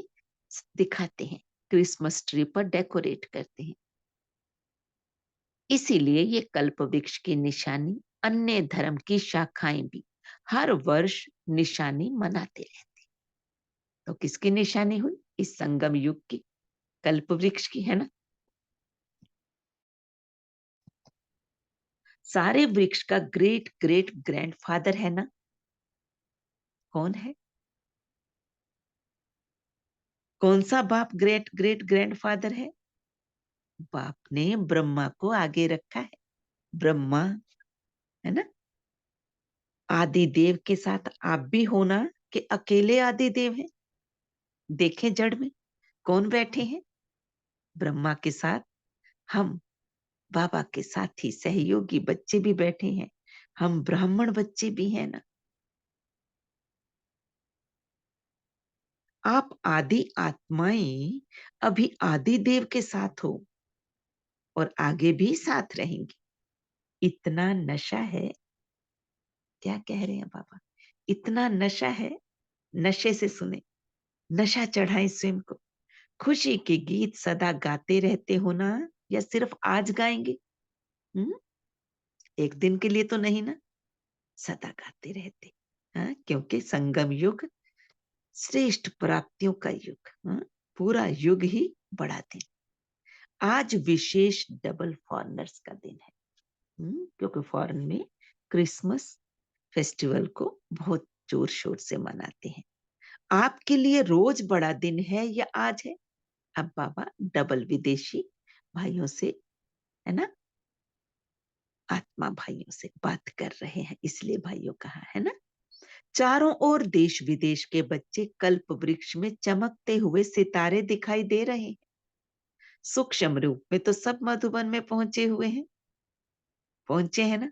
S2: दिखाते हैं, क्रिसमस ट्री पर डेकोरेट करते हैं। इसीलिए ये कल्प वृक्ष की निशानी अन्य धर्म की शाखाएं भी हर वर्ष निशानी मनाते रहते। तो किसकी निशानी हुई? इस संगम युग की, कल्प वृक्ष की, है ना? सारे वृक्ष का ग्रेट ग्रेट ग्रैंडफादर है ना? कौन है? कौन सा बाप ग्रेट ग्रेट ग्रैंडफादर है? बाप ने ब्रह्मा को आगे रखा है। ब्रह्मा, है ना? आदि देव के साथ आप भी होना कि अकेले आदि देव हैं? देखें जड़ में कौन बैठे हैं? ब्रह्मा के साथ हम बाबा के साथी सहयोगी बच्चे भी बैठे हैं, हम ब्राह्मण बच्चे भी हैं ना। आप आदि आत्माएं अभी आदि देव के साथ हो और आगे भी साथ रहेंगी। इतना नशा है, क्या कह रहे हैं बाबा, इतना नशा है, नशे से सुने, नशा चढ़ाएं स्वयं को। खुशी के गीत सदा गाते रहते हो ना, या सिर्फ आज गाएंगे? एक दिन के लिए तो नहीं ना, सदा गाते रहते। हाँ, क्योंकि संगम युग श्रेष्ठ प्राप्तियों का युग, हाँ, पूरा युग ही बड़ा दिन। आज विशेष डबल फॉरनर्स का दिन है, क्योंकि फॉरेन में क्रिसमस फेस्टिवल को बहुत जोर शोर से मनाते हैं। आपके लिए रोज बड़ा दिन है या आज है? अब बाबा डबल विदेशी भाइयों से, है ना, आत्मा भाइयों से बात कर रहे हैं, इसलिए भाइयों कहा है ना। चारों ओर देश विदेश के बच्चे कल्प वृक्ष में चमकते हुए सितारे दिखाई दे रहे हैं। सूक्ष्म रूप में तो सब मधुबन में पहुंचे हुए हैं, पहुंचे हैं ना,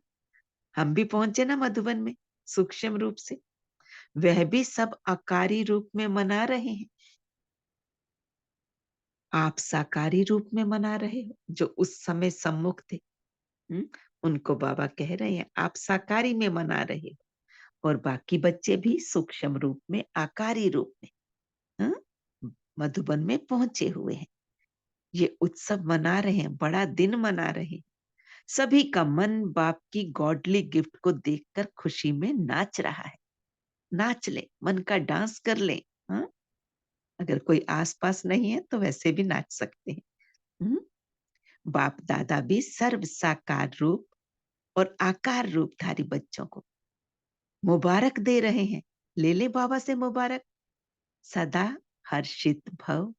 S2: हम भी पहुंचे ना मधुबन में सूक्ष्म रूप से। वह भी सब आकारी रूप में मना रहे हैं। आप साकारी रूप में मना रहे हो, जो उस समय सम्मुख थे, उनको बाबा कह रहे हैं आप साकारी में मना रहे हो, और बाकी बच्चे भी सूक्ष्म रूप में आकारी रूप में, हाँ, मधुबन में पहुंचे हुए हैं। ये उत्सव मना रहे हैं, बड़ा दिन मना रहे हैं। सभी का मन बाप की गॉडली गिफ्ट को देखकर खुशी में नाच रहा है। नाच ले, मन का डांस कर ले, हाँ? अगर कोई आसपास नहीं है तो वैसे भी नाच सकते हैं। बाप दादा भी सर्व साकार रूप और आकार रूपधारी बच्चों को मुबारक दे रहे हैं। ले ले बाबा से मुबारक। सदा हर्षित भव,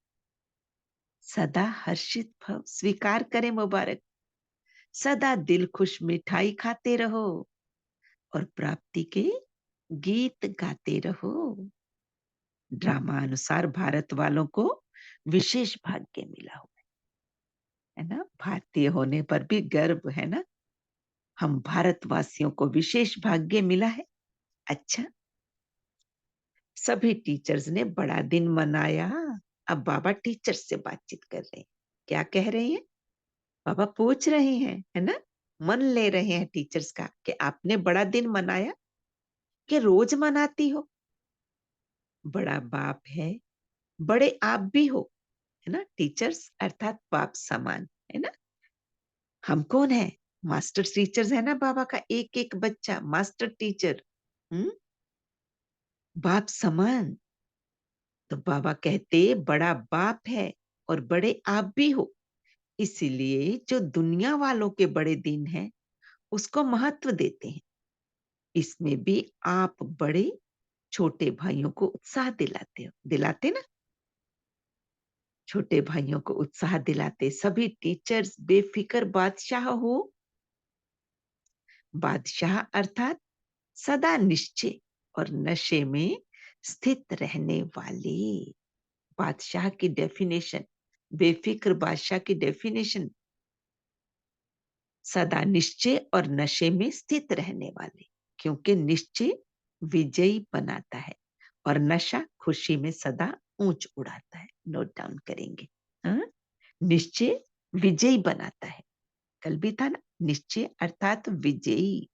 S2: सदा हर्षित भव, स्वीकार करें मुबारक। सदा दिल खुश मिठाई खाते रहो और प्राप्ति के गीत गाते रहो। ड्रामा अनुसार भारत वालों को विशेष भाग्य मिला हुआ है ना, भारतीय होने पर भी गर्व है ना, हम भारतवासियों को विशेष भाग्य मिला है। अच्छा, सभी टीचर्स ने बड़ा दिन मनाया। अब बाबा टीचर्स से बातचीत कर रहे हैं, क्या कह रहे हैं बाबा, पूछ रहे हैं, है ना, मन ले रहे हैं टीचर्स का कि आपने बड़ा दिन मनाया कि रोज मनाती हो? बड़ा बाप है, बड़े आप भी हो, है ना, टीचर्स अर्थात बाप समान, है ना। हम कौन है? मास्टर टीचर्स है ना बाबा का, एक एक बच्चा मास्टर टीचर, बाप समान। तो बाबा कहते बड़ा बाप है और बड़े आप भी हो, इसीलिए जो दुनिया वालों के बड़े दिन हैं उसको महत्व देते हैं। इसमें भी आप बड़े छोटे भाइयों को उत्साह दिलाते हो, दिलाते ना, छोटे भाइयों को उत्साह दिलाते। सभी टीचर्स बेफिक्र बादशाह हो। बादशाह अर्थात सदा निश्चय और नशे में स्थित रहने वाले। बादशाह की डेफिनेशन, बेफिक्र बादशाह की डेफिनेशन, सदा निश्चय और नशे में स्थित रहने वाले। क्योंकि निश्चय विजयी बनाता है और नशा खुशी में सदा ऊंच उड़ाता है। नोट डाउन करेंगे, हाँ? निश्चय विजयी बनाता है, कल भी था ना, निश्चय अर्थात विजयी।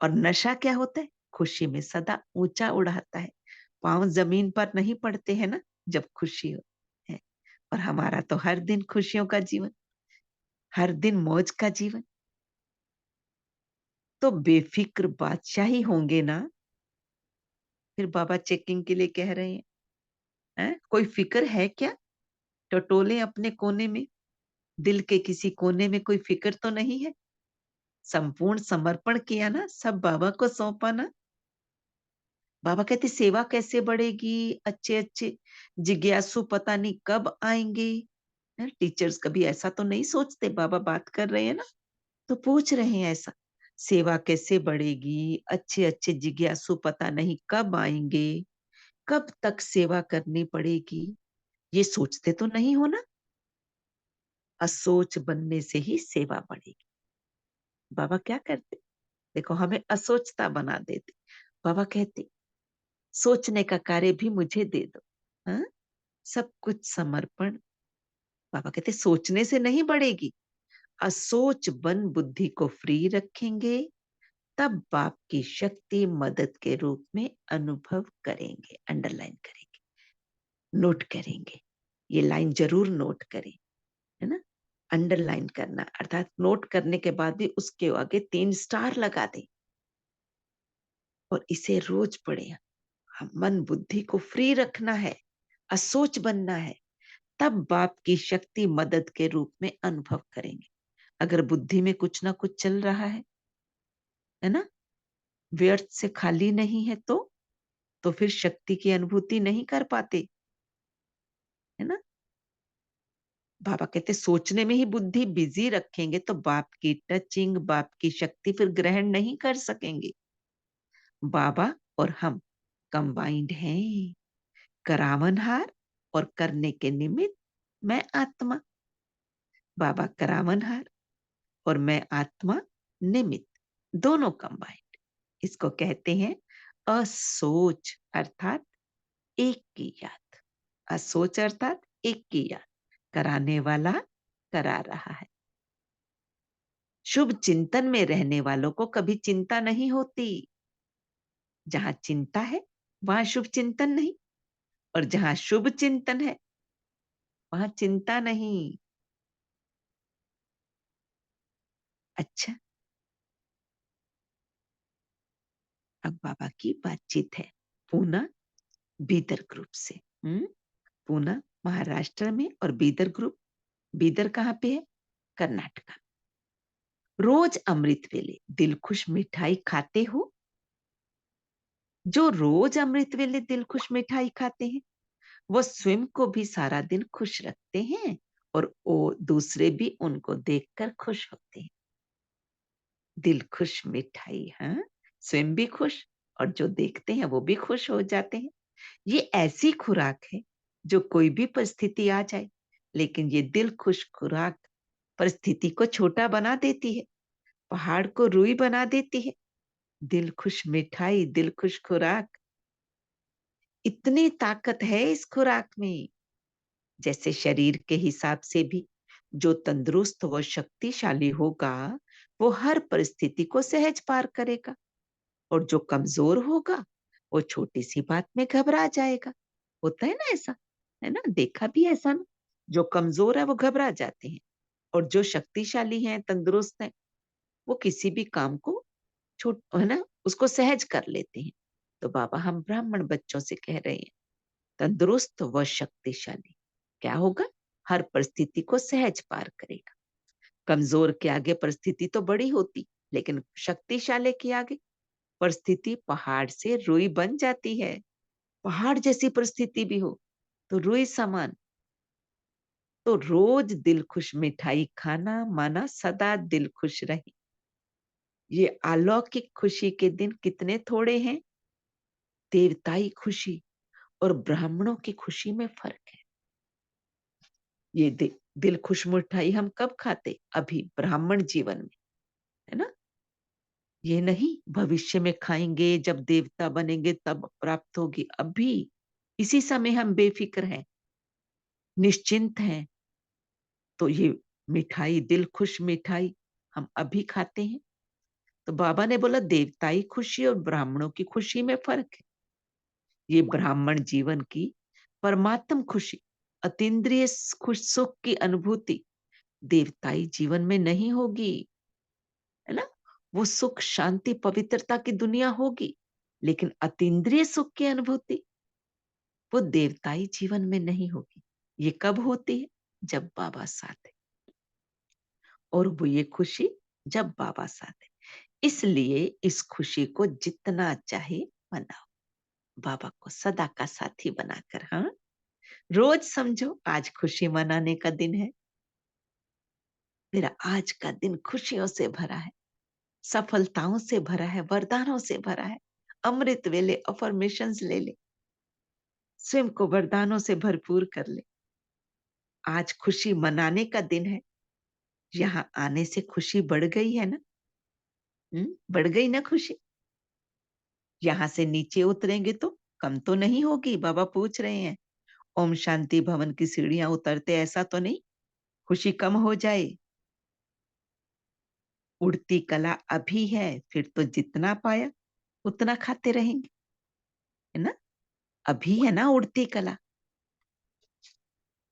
S2: और नशा क्या होता है? खुशी में सदा ऊंचा उड़ाता है। पांव जमीन पर नहीं पड़ते हैं ना जब खुशी हो है। और हमारा तो हर दिन खुशियों का जीवन, हर दिन मौज का जीवन। तो बेफिक्र बादशाही होंगे ना। फिर बाबा चेकिंग के लिए कह रहे हैं, कोई फिक्र है क्या? टटोले अपने कोने में, दिल के किसी कोने में कोई फिक्र तो नहीं है? संपूर्ण समर्पण किया ना, सब बाबा को सौंपा ना। बाबा कहते सेवा कैसे बढ़ेगी? अच्छे अच्छे जिज्ञासु पता नहीं कब आएंगे। टीचर्स कभी ऐसा तो नहीं सोचते, बाबा बात कर रहे हैं ना, तो पूछ रहे हैं ऐसा, सेवा कैसे बढ़ेगी? अच्छे अच्छे जिज्ञासु पता नहीं कब आएंगे, कब तक सेवा करनी पड़ेगी, ये सोचते तो नहीं हो ना। असोच बनने से ही सेवा बढ़ेगी। बाबा क्या करते, देखो हमें असोचता बना देते। बाबा कहते सोचने का कार्य भी मुझे दे दो, हाँ? सब कुछ समर्पण। बाबा कहते सोचने से नहीं बढ़ेगी, असोच बन बुद्धि को फ्री रखेंगे, तब बाप की शक्ति मदद के रूप में अनुभव करेंगे। अंडरलाइन करेंगे, नोट करेंगे, ये लाइन जरूर नोट करें, है ना। अंडरलाइन करना अर्थात नोट करने के बाद भी उसके आगे 3 स्टार लगा दें और इसे रोज पढ़े। हम मन बुद्धि को फ्री रखना है, असोच बनना है, तब बाप की शक्ति मदद के रूप में अनुभव करेंगे। अगर बुद्धि में कुछ ना कुछ चल रहा है ना, व्यर्थ से खाली नहीं है, तो फिर शक्ति की अनुभूति नहीं कर पाते, है ना। बाबा कहते सोचने में ही बुद्धि बिजी रखेंगे तो बाप की टचिंग, बाप की शक्ति फिर ग्रहण नहीं कर सकेंगे। बाबा और हम कंबाइंड हैं, करावनहार और करने के निमित्त मैं आत्मा। बाबा करावनहार और मैं आत्मा निमित्त, दोनों कंबाइंड। इसको कहते हैं असोच अर्थात एक की याद। असोच अर्थात एक की याद, कराने वाला करा रहा है। शुभ चिंतन में रहने वालों को कभी चिंता नहीं होती। जहां चिंता है वहां शुभ चिंतन नहीं, और जहां शुभ चिंतन है वहां चिंता नहीं। अच्छा, अब बाबा की बातचीत है पूना बीदर ग्रुप से। पूना महाराष्ट्र में और बीदर ग्रुप, बीदर कहाँ पे है, कर्नाटका। रोज अमृत वेले दिल खुश मिठाई खाते हो। जो रोज अमृत वेले दिल खुश मिठाई खाते हैं वो स्वयं को भी सारा दिन खुश रखते हैं और वो दूसरे भी उनको देखकर खुश होते हैं। दिल खुश मिठाई, हाँ, स्वयं भी खुश और जो देखते हैं वो भी खुश हो जाते हैं। ये ऐसी खुराक है जो कोई भी परिस्थिति आ जाए, लेकिन ये दिल खुश खुराक परिस्थिति को छोटा बना देती है, पहाड़ को रुई बना देती है। दिल खुश मिठाई, दिल खुश खुराक, इतनी ताकत है इस खुराक में। जैसे शरीर के हिसाब से भी जो तंदुरुस्त व शक्तिशाली होगा वो हर परिस्थिति को सहज पार करेगा, और जो कमजोर होगा वो छोटी सी बात में घबरा जाएगा। होता है ना ऐसा, है ना, देखा भी ऐसा ना। जो कमजोर है वो घबरा जाते हैं, और जो शक्तिशाली हैं, तंदुरुस्त हैं, वो किसी भी काम को छोट, है ना, उसको सहज कर लेते हैं। तो बाबा हम ब्राह्मण बच्चों से कह रहे हैं तंदुरुस्त व शक्तिशाली क्या होगा, हर परिस्थिति को सहज पार करेगा। कमजोर के आगे परिस्थिति तो बड़ी होती, लेकिन शक्तिशाली के आगे परिस्थिति पहाड़ से रुई बन जाती है। पहाड़ जैसी परिस्थिति भी हो तो रुई समान। तो रोज दिल खुश मिठाई खाना माना सदा दिल खुश रहे। ये अलौकिक खुशी के दिन कितने थोड़े हैं। देवताई खुशी और ब्राह्मणों की खुशी में फर्क है। ये दिल खुश मिठाई हम कब खाते, अभी ब्राह्मण जीवन में, है ना। ये नहीं भविष्य में खाएंगे, जब देवता बनेंगे तब प्राप्त होगी। अभी इसी समय हम बेफिक्र हैं, निश्चिंत हैं। तो ये मिठाई, दिल खुश मिठाई हम अभी खाते हैं। तो बाबा ने बोला देवताई खुशी और ब्राह्मणों की खुशी में फर्क है। ये ब्राह्मण जीवन की परमात्म खुशी, अतीन्द्रिय खुश सुख की अनुभूति देवताई जीवन में नहीं होगी, है ना। वो सुख शांति पवित्रता की दुनिया होगी, लेकिन अतीन्द्रिय सुख की अनुभूति वो देवताई जीवन में नहीं होगी। ये कब होती है, जब बाबा साथ है, और वो ये खुशी जब बाबा साथ है। इसलिए इस खुशी को जितना चाहे मनाओ, बाबा को सदा का साथी बनाकर। हाँ, रोज समझो आज खुशी मनाने का दिन है, मेरा आज का दिन खुशियों से भरा है, सफलताओं से भरा है, वरदानों से भरा है। अमृत वेले अफर्मेशंस ले ले, स्वयं को वरदानों से भरपूर कर ले। आज खुशी मनाने का दिन है, यहाँ आने से खुशी बढ़ गई है ना? बढ़ गई ना खुशी? यहाँ से नीचे उतरेंगे तो कम तो नहीं होगी? बाबा पूछ रहे हैं। ओम शांति भवन की सीढ़ियां उतरते ऐसा तो नहीं खुशी कम हो जाए? उड़ती कला अभी है, फिर तो जितना पाया उतना खाते रहेंगे, है ना? अभी है ना उड़ती कला।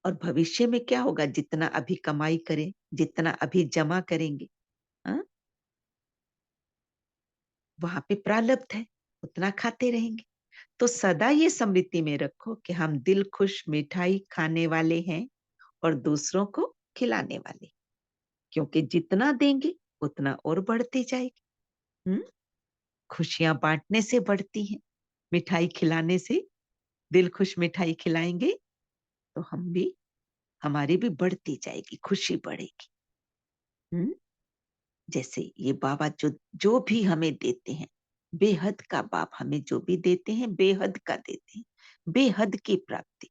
S2: और भविष्य में क्या होगा? जितना अभी कमाई करें, जितना अभी जमा करेंगे, हाँ, वहां पे प्रारब्ध है, उतना खाते रहेंगे। तो सदा ये स्मृति में रखो कि हम दिल खुश मिठाई खाने वाले हैं और दूसरों को खिलाने वाले, क्योंकि जितना देंगे उतना और बढ़ती जाएगी। हम्म खुशियां बांटने से बढ़ती हैं, मिठाई खिलाने से। दिल खुश मिठाई खिलाएंगे तो हम भी, हमारी भी बढ़ती जाएगी, खुशी बढ़ेगी। हम्म जैसे ये बाबा जो जो भी हमें देते हैं, बेहद का बाप हमें जो भी देते हैं बेहद का देते हैं, बेहद की प्राप्ति,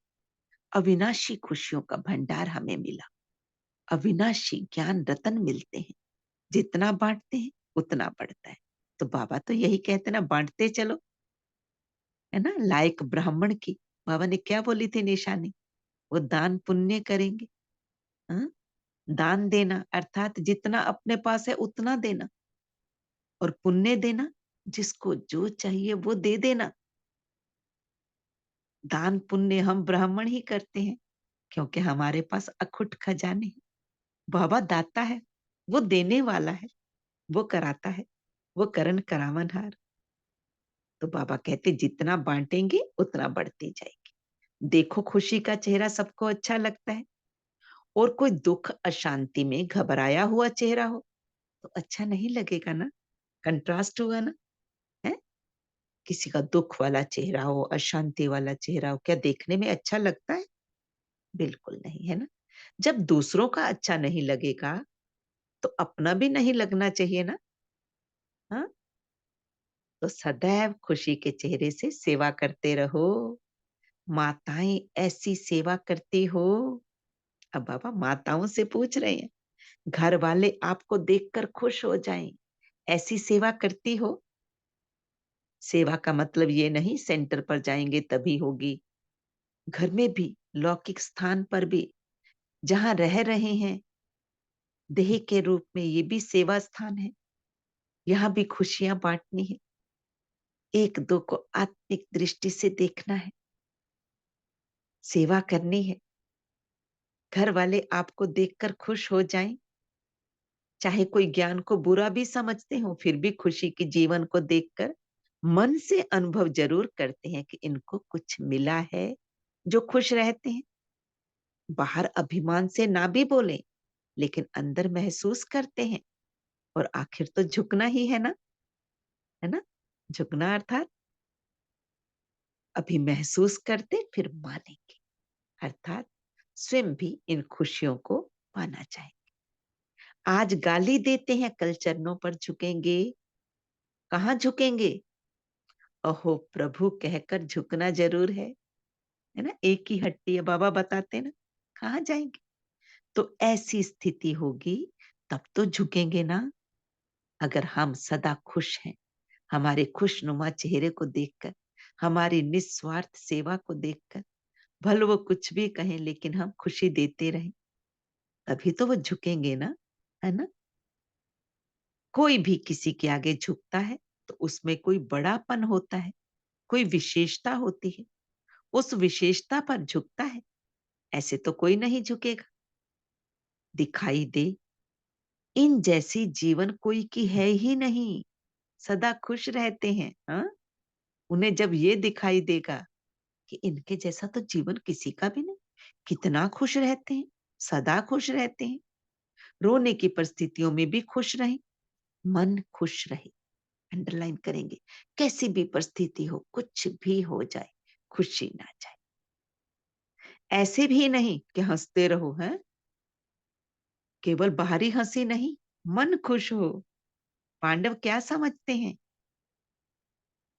S2: अविनाशी खुशियों का भंडार हमें मिला, अविनाशी ज्ञान रतन मिलते हैं। जितना बांटते हैं उतना बढ़ता है। तो बाबा तो यही कहते हैं ना, बांटते चलो, है ना? लायक ब्राह्मण की बाबा ने क्या बोली थी निशानी? वो दान पुण्य करेंगे। हाँ? दान देना अर्थात जितना अपने पास है उतना देना, और पुण्य देना जिसको जो चाहिए वो दे देना। दान पुण्य हम ब्राह्मण ही करते हैं, क्योंकि हमारे पास अखुट खजाने हैं। बाबा दाता है, वो देने वाला है, वो कराता है, वो करण करावनहार। तो बाबा कहते जितना बांटेंगे उतना बढ़ती जाएगी। देखो खुशी का चेहरा सबको अच्छा लगता है, और कोई दुख अशांति में घबराया हुआ चेहरा हो तो अच्छा नहीं लगेगा ना? कंट्रास्ट हुआ ना? है? किसी का दुख वाला चेहरा हो, अशांति वाला चेहरा हो, क्या देखने में अच्छा लगता है? बिल्कुल नहीं, है ना? जब दूसरों का अच्छा नहीं लगेगा तो अपना भी नहीं लगना चाहिए ना? हाँ? तो सदैव खुशी के चेहरे से सेवा करते रहो। माताएं ऐसी सेवा करती हो। अब बाबा माताओं से पूछ रहे हैं, घर वाले आपको देखकर खुश हो जाएं, ऐसी सेवा करती हो? सेवा का मतलब ये नहीं सेंटर पर जाएंगे तभी होगी। घर में भी, लौकिक स्थान पर भी, जहां रह रहे हैं देह के रूप में, ये भी सेवा स्थान है। यहाँ भी खुशियां बांटनी है, एक दो को आत्मिक दृष्टि से देखना है, सेवा करनी है। घर वाले आपको देखकर खुश हो जाएं, चाहे कोई ज्ञान को बुरा भी समझते हो फिर भी खुशी के जीवन को देखकर मन से अनुभव जरूर करते हैं कि इनको कुछ मिला है, जो खुश रहते हैं। बाहर अभिमान से ना भी बोले लेकिन अंदर महसूस करते हैं। और आखिर तो झुकना ही है ना, है ना? झुकना अर्थात अभी महसूस करते फिर मानेंगे, अर्थात स्वयं भी इन खुशियों को पाना चाहेंगे। आज गाली देते हैं कल चरणों पर झुकेंगे। कहाँ झुकेंगे? अहो प्रभु कहकर झुकना जरूर है ना? एक ही हट्टी है, बाबा बताते ना, कहाँ जाएंगे? तो ऐसी स्थिति होगी तब तो झुकेंगे ना। अगर हम सदा खुश हैं, हमारे खुशनुमा चेहरे को देखकर, हमारी निस्वार्थ सेवा को देखकर, भले वो कुछ भी कहें लेकिन हम खुशी देते रहें, तभी तो वो झुकेंगे ना, है ना? कोई भी किसी के आगे झुकता है तो उसमें कोई बड़ापन होता है, कोई विशेषता होती है, उस विशेषता पर झुकता है। ऐसे तो कोई नहीं झुकेगा। दिखाई दे इन जैसी जीवन कोई की है ही नहीं, सदा खुश रहते हैं। हाँ, उन्हें जब ये दिखाई देगा कि इनके जैसा तो जीवन किसी का भी नहीं, कितना खुश रहते हैं, सदा खुश रहते हैं, रोने की परिस्थितियों में भी खुश रहे, मन खुश रहे। अंडरलाइन करेंगे, कैसी भी परिस्थिति हो, कुछ भी हो जाए, खुशी ना जाए। ऐसे भी नहीं कि हंसते रहो, हैं? केवल बाहरी हंसी नहीं, मन खुश हो। पांडव क्या समझते हैं?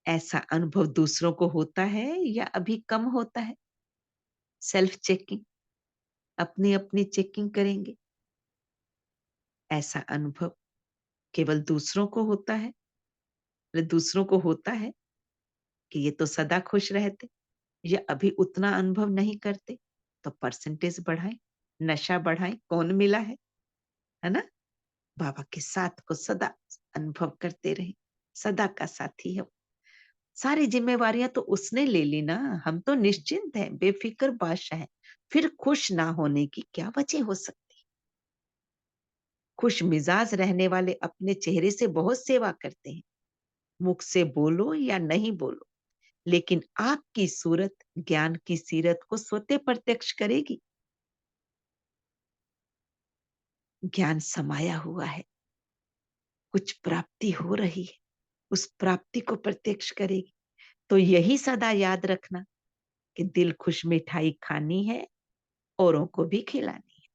S2: ऐसा अनुभव दूसरों को होता है या अभी कम होता है? सेल्फ चेकिंग, अपनी अपनी चेकिंग करेंगे। ऐसा अनुभव केवल दूसरों को होता है, दूसरों को होता है कि ये तो सदा खुश रहते, या अभी उतना अनुभव नहीं करते, तो परसेंटेज बढ़ाएं, नशा बढ़ाएं, कौन मिला है ना? बाबा के साथ को सदा अनुभव करते रहे, सदा का साथी है। सारी जिम्मेवारियां तो उसने ले ली ना, हम तो निश्चिंत हैं, बेफिक्र बादशाह हैं। फिर खुश ना होने की क्या वजह हो सकती? खुश मिजाज रहने वाले अपने चेहरे से बहुत सेवा करते हैं, मुख से बोलो या नहीं बोलो, लेकिन आपकी सूरत ज्ञान की सीरत को स्वतः प्रत्यक्ष करेगी। ज्ञान समाया हुआ है, कुछ प्राप्ति हो रही है, उस प्राप्ति को प्रत्यक्ष करेगी। तो यही सदा याद रखना कि दिल खुश मिठाई खानी है, औरों को भी खिलानी है।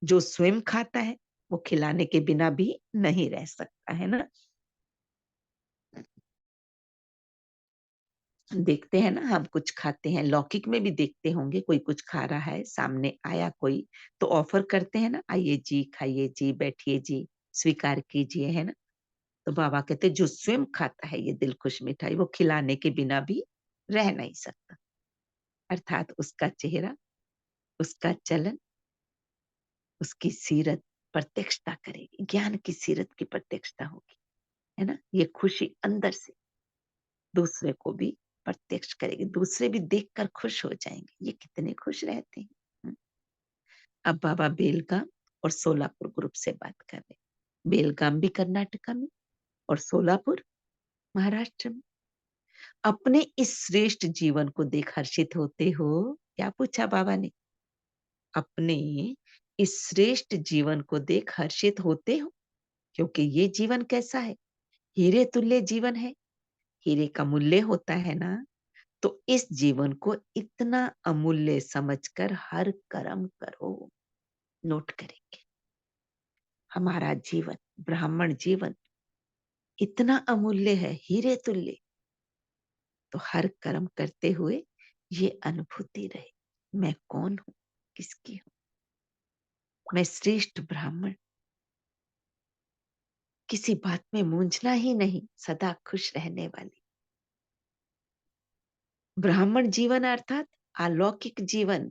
S2: जो स्वयं खाता है वो खिलाने के बिना भी नहीं रह सकता, है ना? देखते हैं ना, हम कुछ खाते हैं, लौकिक में भी देखते होंगे, कोई कुछ खा रहा है, सामने आया कोई तो ऑफर करते हैं ना, आइए जी, खाइए जी, बैठिए जी, स्वीकार कीजिए, है ना? तो बाबा कहते जो स्वयं खाता है ये दिल खुश मिठाई, वो खिलाने के बिना भी रह नहीं सकता। अर्थात उसका चेहरा, उसका चलन, उसकी सीरत प्रत्यक्षता करेगी, ज्ञान की सीरत की प्रत्यक्षता होगी, है ना? ये खुशी अंदर से दूसरे को भी प्रत्यक्ष करेगी, दूसरे भी देखकर खुश हो जाएंगे, ये कितने खुश रहते हैं। अब बाबा बेलगाम और सोलापुर ग्रुप से बात कर रहे हैं। बेलगाम भी कर्नाटका में और सोलापुर महाराष्ट्र में। अपने इस श्रेष्ठ जीवन को देख हर्षित होते हो? क्या पूछा बाबा ने? अपने इस श्रेष्ठ जीवन को देख हर्षित होते हो? क्योंकि ये जीवन कैसा है? हीरे तुल्य जीवन है। हीरे का मूल्य होता है ना, तो इस जीवन को इतना अमूल्य समझकर हर कर्म करो। नोट करेंगे, हमारा जीवन, ब्राह्मण जीवन इतना अमूल्य है, हीरे तुल्य, तो हर कर्म करते हुए ये अनुभूति रहे, मैं कौन हूं, किसकी हूं? मैं श्रेष्ठ ब्राह्मण, किसी बात में मूंझना ही नहीं, सदा खुश रहने वाली। ब्राह्मण जीवन अर्थात अलौकिक जीवन।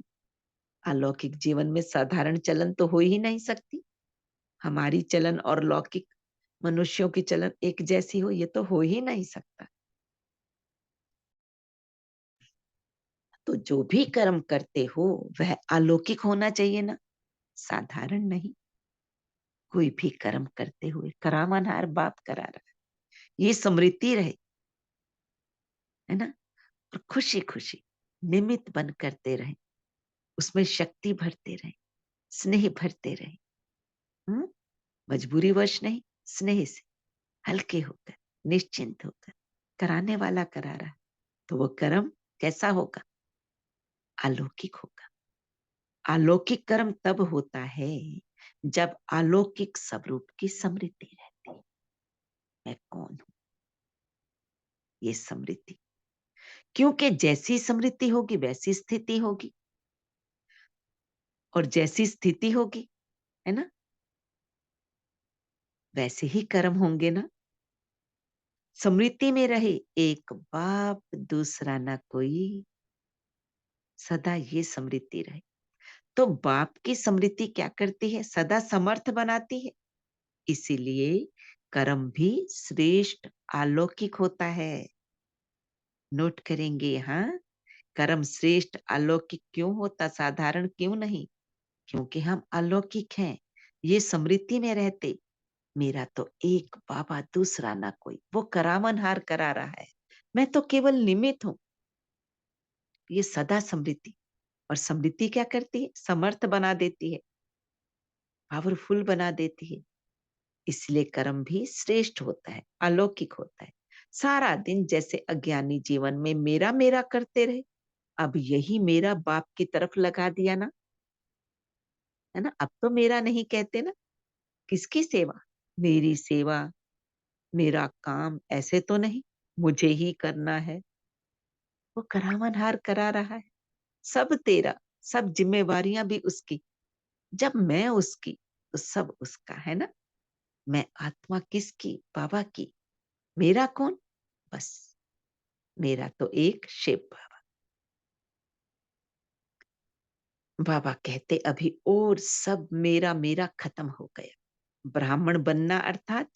S2: अलौकिक जीवन में साधारण चलन तो हो ही नहीं सकती। हमारी चलन और लौकिक मनुष्यों की चलन एक जैसी हो, ये तो हो ही नहीं सकता। तो जो भी कर्म करते हो वह अलौकिक होना चाहिए ना, साधारण नहीं। कोई भी कर्म करते हुए करामनहार बाप करा रहा है, ये स्मृति रहे, है ना? और खुशी खुशी निमित्त बन करते रहे, उसमें शक्ति भरते रहे, स्नेह भरते रहे। मजबूरी वश नहीं, स्नेह से हल्के होकर, निश्चिंत होकर, कराने वाला करा रहा है, तो वो कर्म कैसा होगा? अलौकिक होगा। अलौकिक कर्म तब होता है जब अलौकिक स्वरूप की स्मृति रहती है, मैं कौन हूं, ये स्मृति। क्योंकि जैसी स्मृति होगी वैसी स्थिति होगी, और जैसी स्थिति होगी, है ना, वैसे ही कर्म होंगे ना। स्मृति में रहे एक बाप दूसरा ना कोई, सदा ये स्मृति रहे। तो बाप की स्मृति क्या करती है? सदा समर्थ बनाती है। इसीलिए कर्म भी श्रेष्ठ अलौकिक होता है। नोट करेंगे यहाँ, कर्म श्रेष्ठ अलौकिक क्यों होता, साधारण क्यों नहीं? क्योंकि हम अलौकिक हैं, ये स्मृति में रहते, मेरा तो एक बाबा दूसरा ना कोई, वो करावनहार करा रहा है, मैं तो केवल निमित्त हूं। ये सदा स्मृति, और स्मृति क्या करती है? समर्थ बना देती है, पावरफुल बना देती है। इसलिए कर्म भी श्रेष्ठ होता है, अलौकिक होता है। सारा दिन जैसे अज्ञानी जीवन में मेरा मेरा करते रहे, अब यही मेरा बाप की तरफ लगा दिया ना, है ना? अब तो मेरा नहीं कहते ना, किसकी सेवा? मेरी सेवा, मेरा काम, ऐसे तो नहीं मुझे ही करना है। वो करावनहार करा रहा है, सब तेरा, सब जिम्मेवारियां भी उसकी। जब मैं उसकी, तो तो सब उसका है ना। मैं आत्मा किसकी? बाबा की। मेरा कौन? बस मेरा तो एक शिव बाबा। बाबा कहते अभी और सब मेरा मेरा खत्म हो गया। ब्राह्मण बनना अर्थात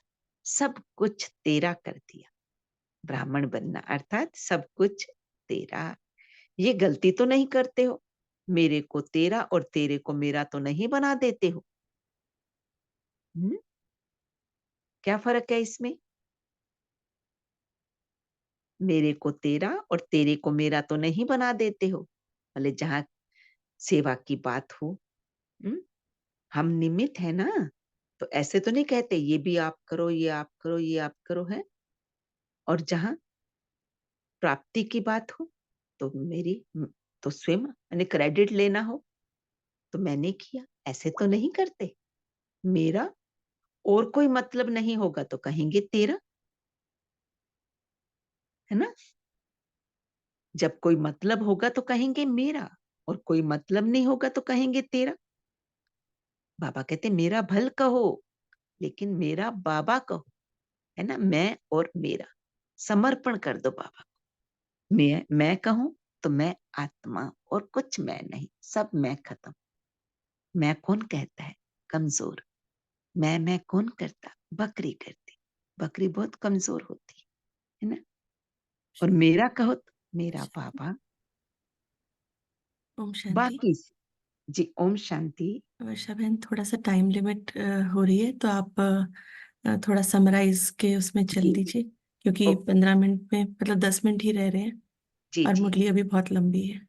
S2: सब कुछ तेरा कर दिया। ब्राह्मण बनना अर्थात सब कुछ तेरा। ये गलती तो नहीं करते हो? मेरे को तेरा और तेरे को मेरा तो नहीं बना देते हो? क्या फर्क है इसमें? मेरे को तेरा और तेरे को मेरा तो नहीं बना देते हो? भले जहां सेवा की बात हो, हम्म? हम निमित्त है ना, तो ऐसे तो नहीं कहते ये भी आप करो, ये आप करो, ये आप करो, है। और जहां प्राप्ति की बात हो तो तो स्वयं मैंने क्रेडिट लेना हो तो मैंने किया, ऐसे तो नहीं करते। मेरा और कोई मतलब नहीं होगा तो कहेंगे तेरा, है ना। जब कोई मतलब होगा तो कहेंगे मेरा, और कोई मतलब नहीं होगा तो कहेंगे तेरा। बाबा कहते मेरा भल कहो लेकिन मेरा बाबा कहो, है ना। मैं और मेरा समर्पण कर दो बाबा को। मैं कहूं तो मैं आत्मा और कुछ मैं नहीं, सब मैं खत्म। मैं कौन कहता है? कमजोर। मैं कौन करता? बकरी करती। बकरी बहुत कमजोर होती है ना। और मेरा कहो तो मेरा बाबा।
S8: ओम शांति।
S2: बाकी जी ओम शांति।
S8: वर्षा बहन, थोड़ा सा टाइम लिमिट हो रही है, तो आप थोड़ा समराइज के उसमें चल
S2: जी
S8: दीजिए, क्योंकि
S2: ओके
S8: 15 मिनट में मतलब 10 मिनट ही रह रहे हैं
S2: जी
S8: और
S2: जी
S8: मुरली अभी बहुत लंबी है।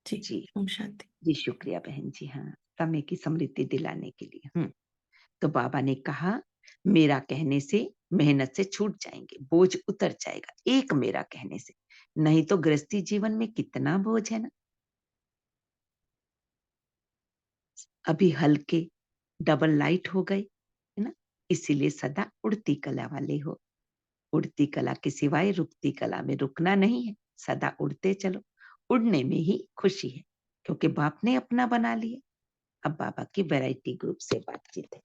S8: जी,
S2: जी
S8: ओम शांति।
S2: जी शुक्रिया बहन जी। हाँ, समय की स्मृति दिलाने के लिए। तो बाबा ने कहा मेरा कहने से मेहनत से छूट जाएंगे, बोझ उतर जाएगा एक मेरा कहने से। नहीं तो गृहस्थी जीवन में कितना बोझ है ना। अभी हल्के डबल लाइट हो गए, है ना। इसीलिए सदा उड़ती कला वाले हो। उड़ती कला के सिवाय रुकती कला में रुकना नहीं है। सदा उड़ते चलो, उड़ने में ही खुशी है, क्योंकि बाप ने अपना बना लिया। अब बाबा की वैरायटी ग्रुप से बातचीत है।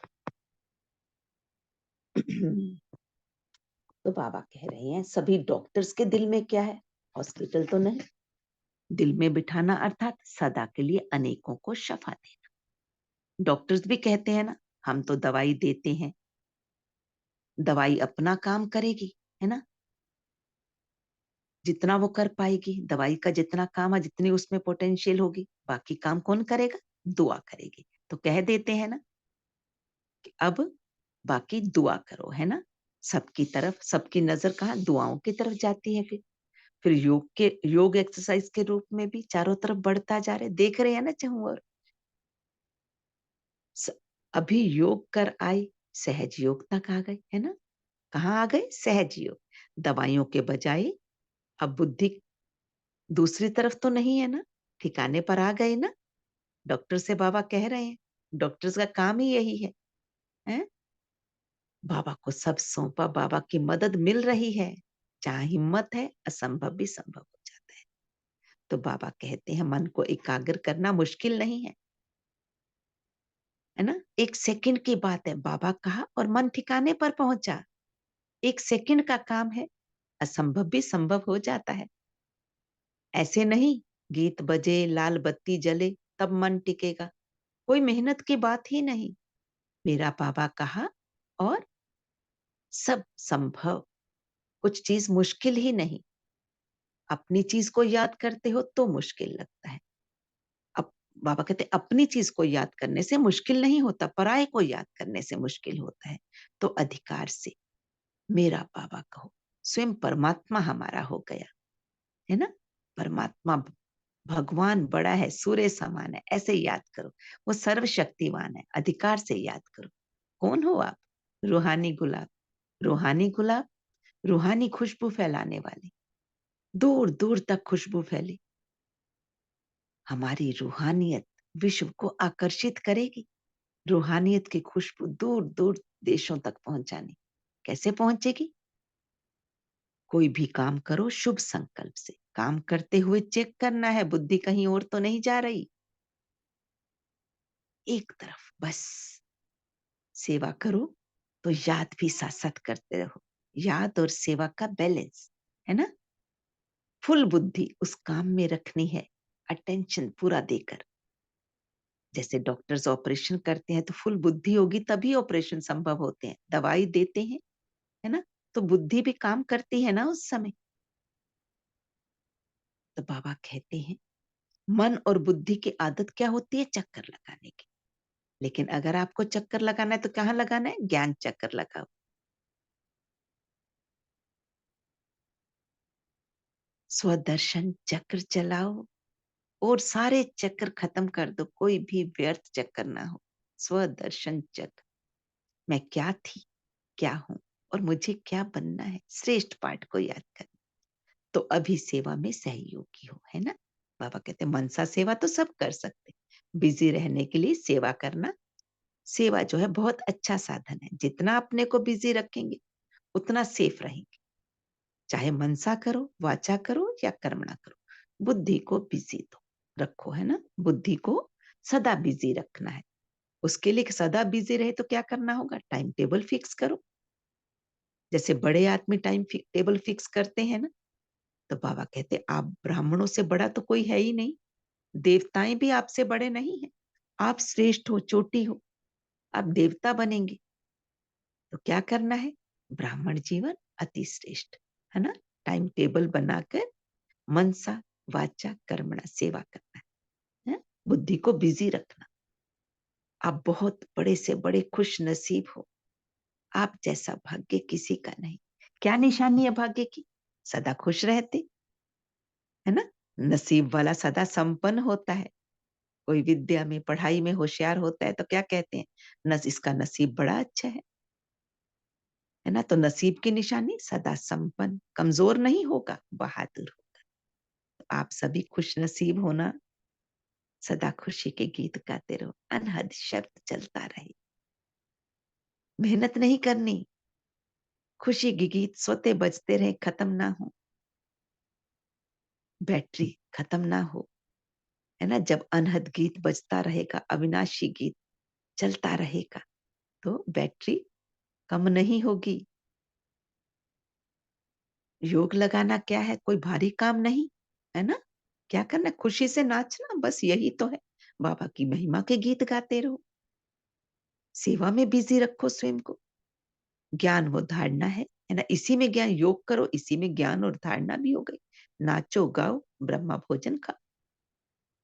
S2: तो बाबा कह रहे हैं सभी डॉक्टर्स के दिल में क्या है? हॉस्पिटल तो नहीं। दिल में बिठाना अर्थात सदा के लिए अनेकों को शफा देना। डॉक्टर्स भी कहते हैं ना, हम तो दवाई देते हैं, दवाई अपना काम करेगी, है ना। जितना वो कर पाएगी, दवाई का जितना काम है, जितनी उसमें पोटेंशियल होगी, बाकी काम कौन करेगा? दुआ करेगी। तो कह देते हैं ना कि अब बाकी दुआ करो, है ना। सबकी तरफ, सबकी नजर कहाँ? दुआओं की तरफ जाती है। फिर योग एक्सरसाइज के रूप में भी चारों तरफ बढ़ता जा रहा है, देख रहे हैं ना चाहूं। और अभी योग कर आए, सहज योग तक आ गए, है ना। कहाँ आ गए? सहज योग। दवाइयों के बजाय अब बुद्धि दूसरी तरफ तो नहीं है ना, ठिकाने पर आ गए ना। डॉक्टर से बाबा कह रहे हैं, डॉक्टर्स का काम ही यही है, हैं? बाबा को सब सौंपा, बाबा की मदद मिल रही है। जहां हिम्मत है असंभव भी संभव हो जाता है। तो बाबा कहते हैं मन को एकाग्र करना मुश्किल नहीं है ना। एक सेकंड की बात है, बाबा कहा और मन ठिकाने पर पहुंचा। एक सेकंड का काम है, असंभव भी संभव हो जाता है। ऐसे नहीं गीत बजे लाल बत्ती जले तब मन टिकेगा, कोई मेहनत की बात ही नहीं। मेरा बाबा कहा और सब संभव। कुछ चीज मुश्किल ही नहीं। अपनी चीज को याद करते हो तो मुश्किल लगता है। अब बाबा कहते अपनी चीज को याद करने से मुश्किल नहीं होता, पराये को याद करने से मुश्किल होता है। तो अधिकार से मेरा बाबा कहो, स्वयं परमात्मा हमारा हो गया, है ना। परमात्मा भगवान बड़ा है, सूर्य समान है, ऐसे याद करो। वो सर्वशक्तिवान है, अधिकार से याद करो। कौन हो आप? रूहानी गुलाब। रूहानी गुलाब, रूहानी खुशबू फैलाने वाली, दूर दूर तक खुशबू फैली। हमारी रूहानियत विश्व को आकर्षित करेगी। रूहानियत की खुशबू दूर दूर देशों तक पहुंचानी। कैसे पहुंचेगी? कोई भी काम करो शुभ संकल्प से। काम करते हुए चेक करना है बुद्धि कहीं और तो नहीं जा रही। एक तरफ बस, सेवा करो तो याद भी साथ साथ करते रहो। याद और सेवा का बैलेंस, है ना? फुल बुद्धि उस काम में रखनी है, अटेंशन पूरा देकर। जैसे डॉक्टर्स ऑपरेशन करते हैं तो फुल बुद्धि होगी तभी ऑपरेशन संभव होते हैं। दवाई देते हैं, है ना? तो बुद्धि भी काम करती है ना उस समय। तो बाबा कहते हैं मन और बुद्धि की आदत क्या होती है? चक्कर लगाने की। लेकिन अगर आपको चक्कर लगाना है तो कहाँ लगाना है? ज्ञान चक्कर लगाओ। स्वदर्शन चक्र चलाओ और सारे चक्कर खत्म कर दो, कोई भी व्यर्थ चक्कर ना हो। स्वदर्शन चक्र, मैं क्या थी, क्या हूं और मुझे क्या बनना है, श्रेष्ठ पाठ को याद कर। तो अभी सेवा में सहयोगी हो, है ना? बाबा कहते हैं मनसा सेवा तो सब कर सकते, बिजी रहने के लिए सेवा करना, सेवा जो है बहुत अच्छा साधन है। जितना अपने को बिजी रखेंगे उतना सेफ रहेंगे। चाहे मनसा करो, वाचा करो या कर्मणा करो, बुद्धि को बिजी दो रखो, है ना? बुद्धि को सदा बिजी रखना है। उसके लिए सदा बिजी रहे तो क्या करना होगा? टाइम टेबल फिक्स करो। जैसे बड़े आदमी टाइम टेबल फिक्स करते हैं ना, तो बाबा कहते आप ब्राह्मणों से बड़ा तो कोई है ही नहीं, देवताएं भी आपसे बड़े नहीं हैं। आप श्रेष्ठ हो, चोटी हो, आप देवता बनेंगे। तो क्या करना है? ब्राह्मण जीवन अति श्रेष्ठ, है ना? टाइम टेबल बनाकर मनसा वाचा कर्मणा सेवा करना है? बुद्धि को बिजी रखना। आप बहुत बड़े से बड़े खुश नसीब हो, आप जैसा भाग्य किसी का नहीं। क्या निशानी है भाग्य की? सदा खुश रहते, है ना? नसीब वाला सदा संपन्न होता है। कोई विद्या में पढ़ाई में होशियार होता है तो क्या कहते हैं? इसका नसीब बड़ा अच्छा है ना? तो नसीब की निशानी सदा संपन्न, कमजोर नहीं होगा, बहादुर होगा। तो आप सभी खुश नसीब होना, सदा खुशी के गीत गाते रहो, अनहद शब्द चलता रहे। मेहनत नहीं करनी, खुशी के गीत सोते बजते रहे, खत्म ना हो, बैटरी खत्म ना हो, है ना? जब अनहद गीत बजता रहेगा, अविनाशी गीत चलता रहेगा, तो बैटरी कम नहीं होगी। योग लगाना क्या है? कोई भारी काम नहीं, है ना? क्या करना? खुशी से नाचना, बस यही तो है। बाबा की महिमा के गीत गाते रहो, सेवा में बिजी रखो स्वयं को। ज्ञान वो धारणा है ना? इसी में ज्ञान, योग करो इसी में ज्ञान और धारणा भी हो गई। नाचो गाओ, ब्रह्मा भोजन खाओ,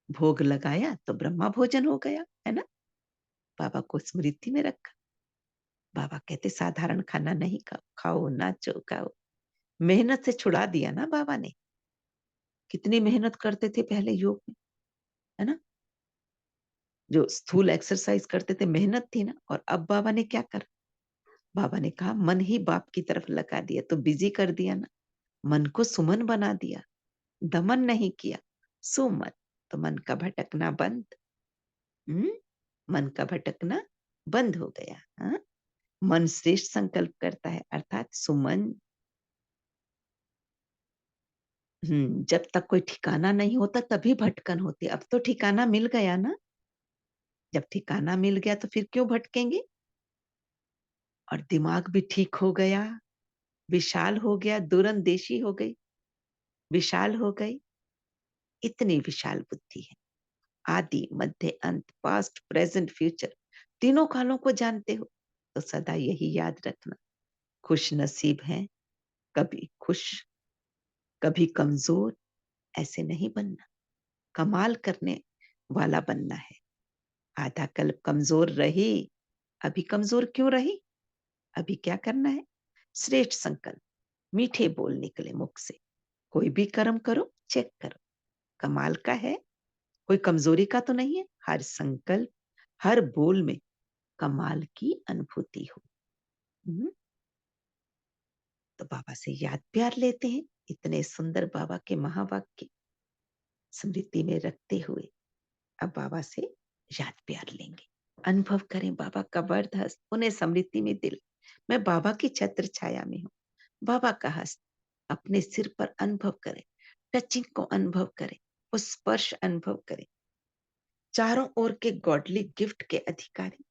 S2: भोग लगाया तो ब्रह्मा भोजन हो गया, है ना? बाबा को स्मृति में रखा। बाबा कहते साधारण खाना नहीं खाओ, खाओ नाचो गाओ। मेहनत से छुड़ा दिया ना बाबा ने। कितनी मेहनत करते थे पहले योग में, है ना? जो स्थूल एक्सरसाइज करते थे, मेहनत थी ना। और अब बाबा ने क्या करा? बाबा ने कहा मन ही बाप की तरफ लगा दिया, तो बिजी कर दिया ना। मन को सुमन बना दिया, दमन नहीं किया, सुमन। तो मन का भटकना बंद। मन का भटकना बंद हो गया। हाँ? मन श्रेष्ठ संकल्प करता है, अर्थात सुमन। जब तक कोई ठिकाना नहीं होता तभी भटकन होती है। अब तो ठिकाना मिल गया ना। जब ठिकाना मिल गया तो फिर क्यों भटकेंगे? और दिमाग भी ठीक हो गया, विशाल हो गया, दूरंदेशी हो गई, विशाल हो गई। इतनी विशाल बुद्धि है। आदि मध्य अंत, पास्ट प्रेजेंट फ्यूचर, तीनों कालों को जानते हो। तो सदा यही याद रखना, खुश नसीब है, कभी खुश कभी कमजोर ऐसे नहीं बनना, कमाल करने वाला बनना है। आधा कल्प कमजोर रही, अभी कमजोर क्यों रही? अभी क्या करना है? श्रेष्ठ संकल्प, मीठे बोल निकले मुख से। कोई भी कर्म करो, चेक करो, कमाल का है, कोई कमजोरी का तो नहीं है। हर संकल्प, हर बोल में कमाल की अनुभूति हो। तो बाबा से याद प्यार लेते हैं। इतने सुंदर बाबा के महावाक्य स्मृति में रखते हुए अब बाबा से याद प्यार लेंगे, अनुभव करें बाबा का वरद हस्त, उन्हें स्मृति में दिल। मैं बाबा की छत्र छाया में हूँ, बाबा का हस्त अपने सिर पर अनुभव करें, टचिंग को अनुभव करें, वो स्पर्श अनुभव करें। चारों ओर के गॉडली गिफ्ट के अधिकारी,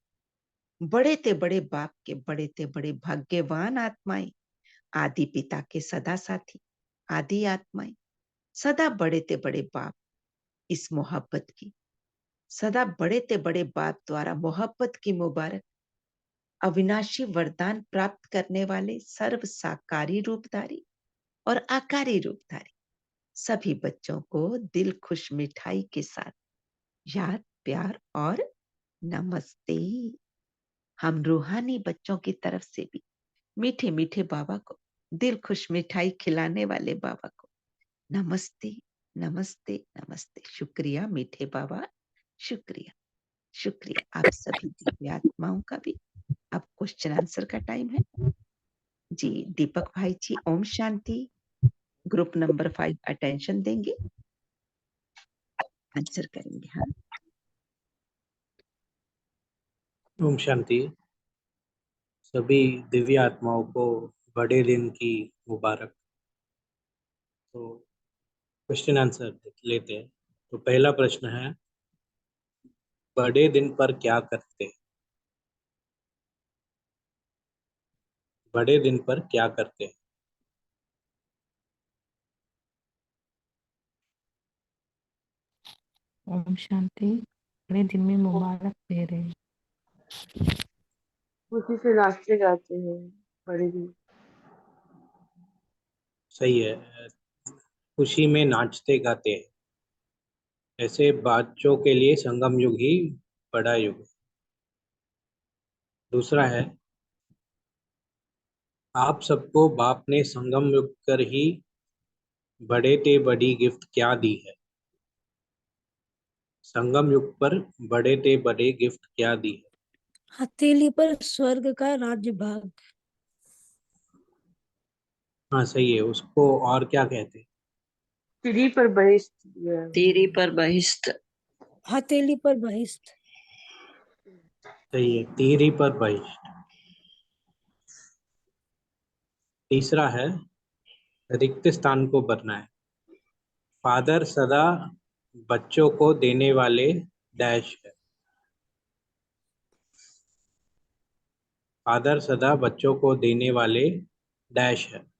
S2: बड़े ते बड़े बाप के बड़े ते बड़े भाग्यवान आत्माएं, आदि पिता के सदा साथी आदि आत्माएं, सदा बड़े ते बड़े बाप इस मोहब्बत की, सदा बड़े ते बड़े बाप द्वारा मोहब्बत की मुबारक अविनाशी वरदान प्राप्त करने वाले सर्व साकारी रूपधारी और आकारी रूपधारी सभी बच्चों को दिल खुश मिठाई के साथ याद, प्यार और नमस्ते। हम रूहानी बच्चों की तरफ से भी मीठे मीठे बाबा को, दिल खुश मिठाई खिलाने वाले बाबा को नमस्ते नमस्ते नमस्ते। शुक्रिया मीठे बाबा, शुक्रिया शुक्रिया। आप सभी दिव्य आत्माओं का भी। अब क्वेश्चन आंसर का टाइम है जी। दीपक भाई जी Om Shanti. Group number 5 attention देंगे, आंसर करेंगे। हाँ,
S9: ओम शांति। सभी दिव्य आत्माओं को बड़े दिन की मुबारक। तो क्वेश्चन आंसर लेते हैं। तो पहला प्रश्न है, बड़े दिन पर क्या करते हैं? बड़े दिन पर क्या करते हैं?
S6: ओम शांति। बड़े दिन में मुबारक दे रहे हैं।
S3: खुशी से नाचते गाते हैं बड़े दिन।
S9: सही है, खुशी में नाचते गाते हैं। ऐसे बच्चों के लिए संगम युग ही बड़ा युग है। दूसरा है, आप सबको बाप ने संगम युग कर ही बड़े ते बड़ी गिफ्ट क्या दी है? संगम युग पर बड़े ते बड़े गिफ्ट क्या दी है?
S4: हथेली पर स्वर्ग का राज्य भाग।
S9: हाँ सही है, उसको और क्या कहते हैं?
S3: सीढ़ी पर बहिष्ठ दिया।
S5: तीरी पर बहिष्ठ।
S4: हथेली पर बहिष्ठ।
S9: सही है, तीरी पर बहिष्ठ। तीसरा है, रिक्त स्थान को भरना है। फादर सदा बच्चों को देने वाले डैश है। फादर सदा बच्चों को देने वाले डैश है।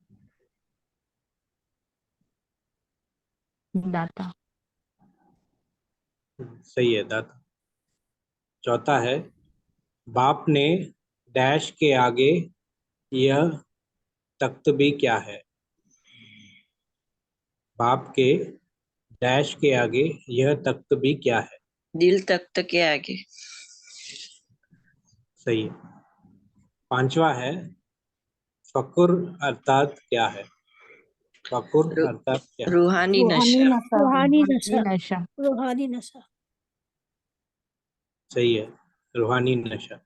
S6: दाता।
S9: सही है, दाता। चौथा है, बाप ने डैश के आगे यह तख्त भी क्या है? बाप के डैश के आगे यह तख्त भी क्या है?
S5: दिल तख्त के आगे।
S9: सही है। पांचवा है, फकुर अर्थात क्या है? फकुर
S5: रू-
S9: अर्थात क्या है?
S5: रूहानी
S1: रूहानी
S5: नशा।
S1: नशा।
S4: रूहानी
S6: ये
S4: नशा।
S6: नशा।
S4: रूहानी नशा।
S9: सही है, रूहानी नशा।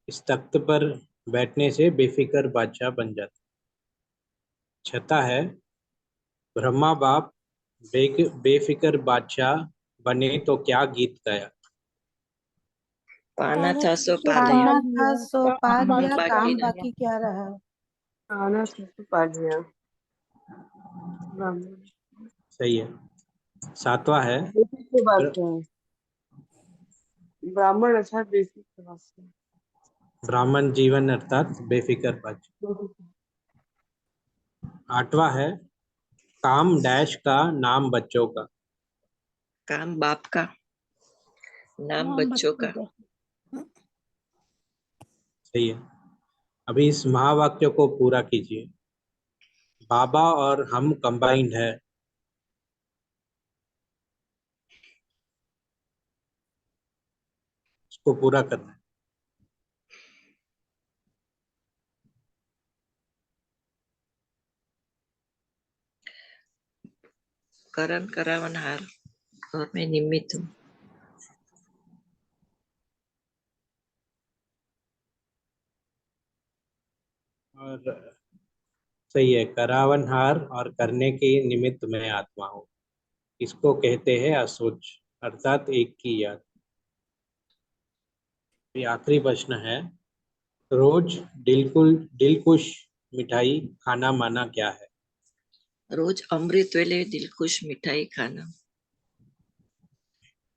S9: इस तख्त पर बैठने से बेफिक्र बादशाह बन जाता। छठा है, ब्रह्मा बाप बेफिक्र बादशाह बने तो क्या गीत गाया?
S5: पाना
S4: पाना
S5: था सो पा लिया।
S1: पाना था सो पा
S4: काम
S1: लिया,
S5: बाकी
S1: काम
S5: नहीं।
S1: बाकी क्या रहा।
S3: आना सबसे पा लिया। ब्राह्मण।
S9: सही है। सातवां है,
S3: बेसिक से बात
S9: ब्र-
S3: है। ब्राह्मण अच्छा बेसिक से बात है।
S9: ब्राह्मण जीवन अर्थात बेफिक्र बादशाह। आठवां है, काम डैश का नाम बच्चों का।
S5: काम बाप का, नाम
S4: नाम
S5: बच्चों
S4: बच्चों
S5: का।
S4: का।
S9: सही है। अभी इस महावाक्य को पूरा कीजिए। बाबा और हम कंबाइंड है। इसको पूरा करना है।
S5: करण करावनहार और मैं निमित्त हूँ।
S9: और सही है, करावनहार और करने के निमित्त मैं आत्मा हूँ। इसको कहते हैं असोच अर्थात एक की याद। ये आखिरी प्रश्न है, रोज दिलकुश मिठाई खाना माना क्या है?
S5: रोज अमृत वेले दिलखुश मिठाई खाना।
S9: हाँ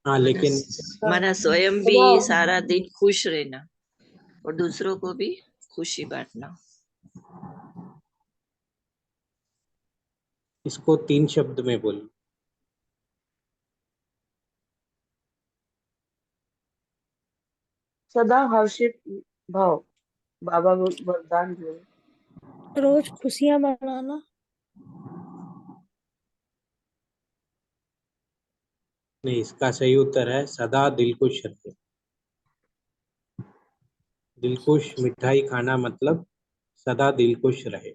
S5: माना
S9: लेकिन
S5: माना स्वयं भी सारा दिन खुश रहना। और दूसरों को भी खुशी बांटना।
S9: इसको 3 शब्द में बोलिए।
S3: सदा हर्षित भव। बाबा वरदान जो है।
S4: रोज खुशियां मनाना।
S9: नहीं, इसका सही उत्तर है सदा दिल खुश रहे। दिल खुश मिठाई खाना मतलब सदा दिल खुश रहे।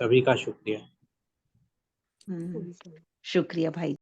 S9: सभी का शुक्रिया।
S2: शुक्रिया भाई।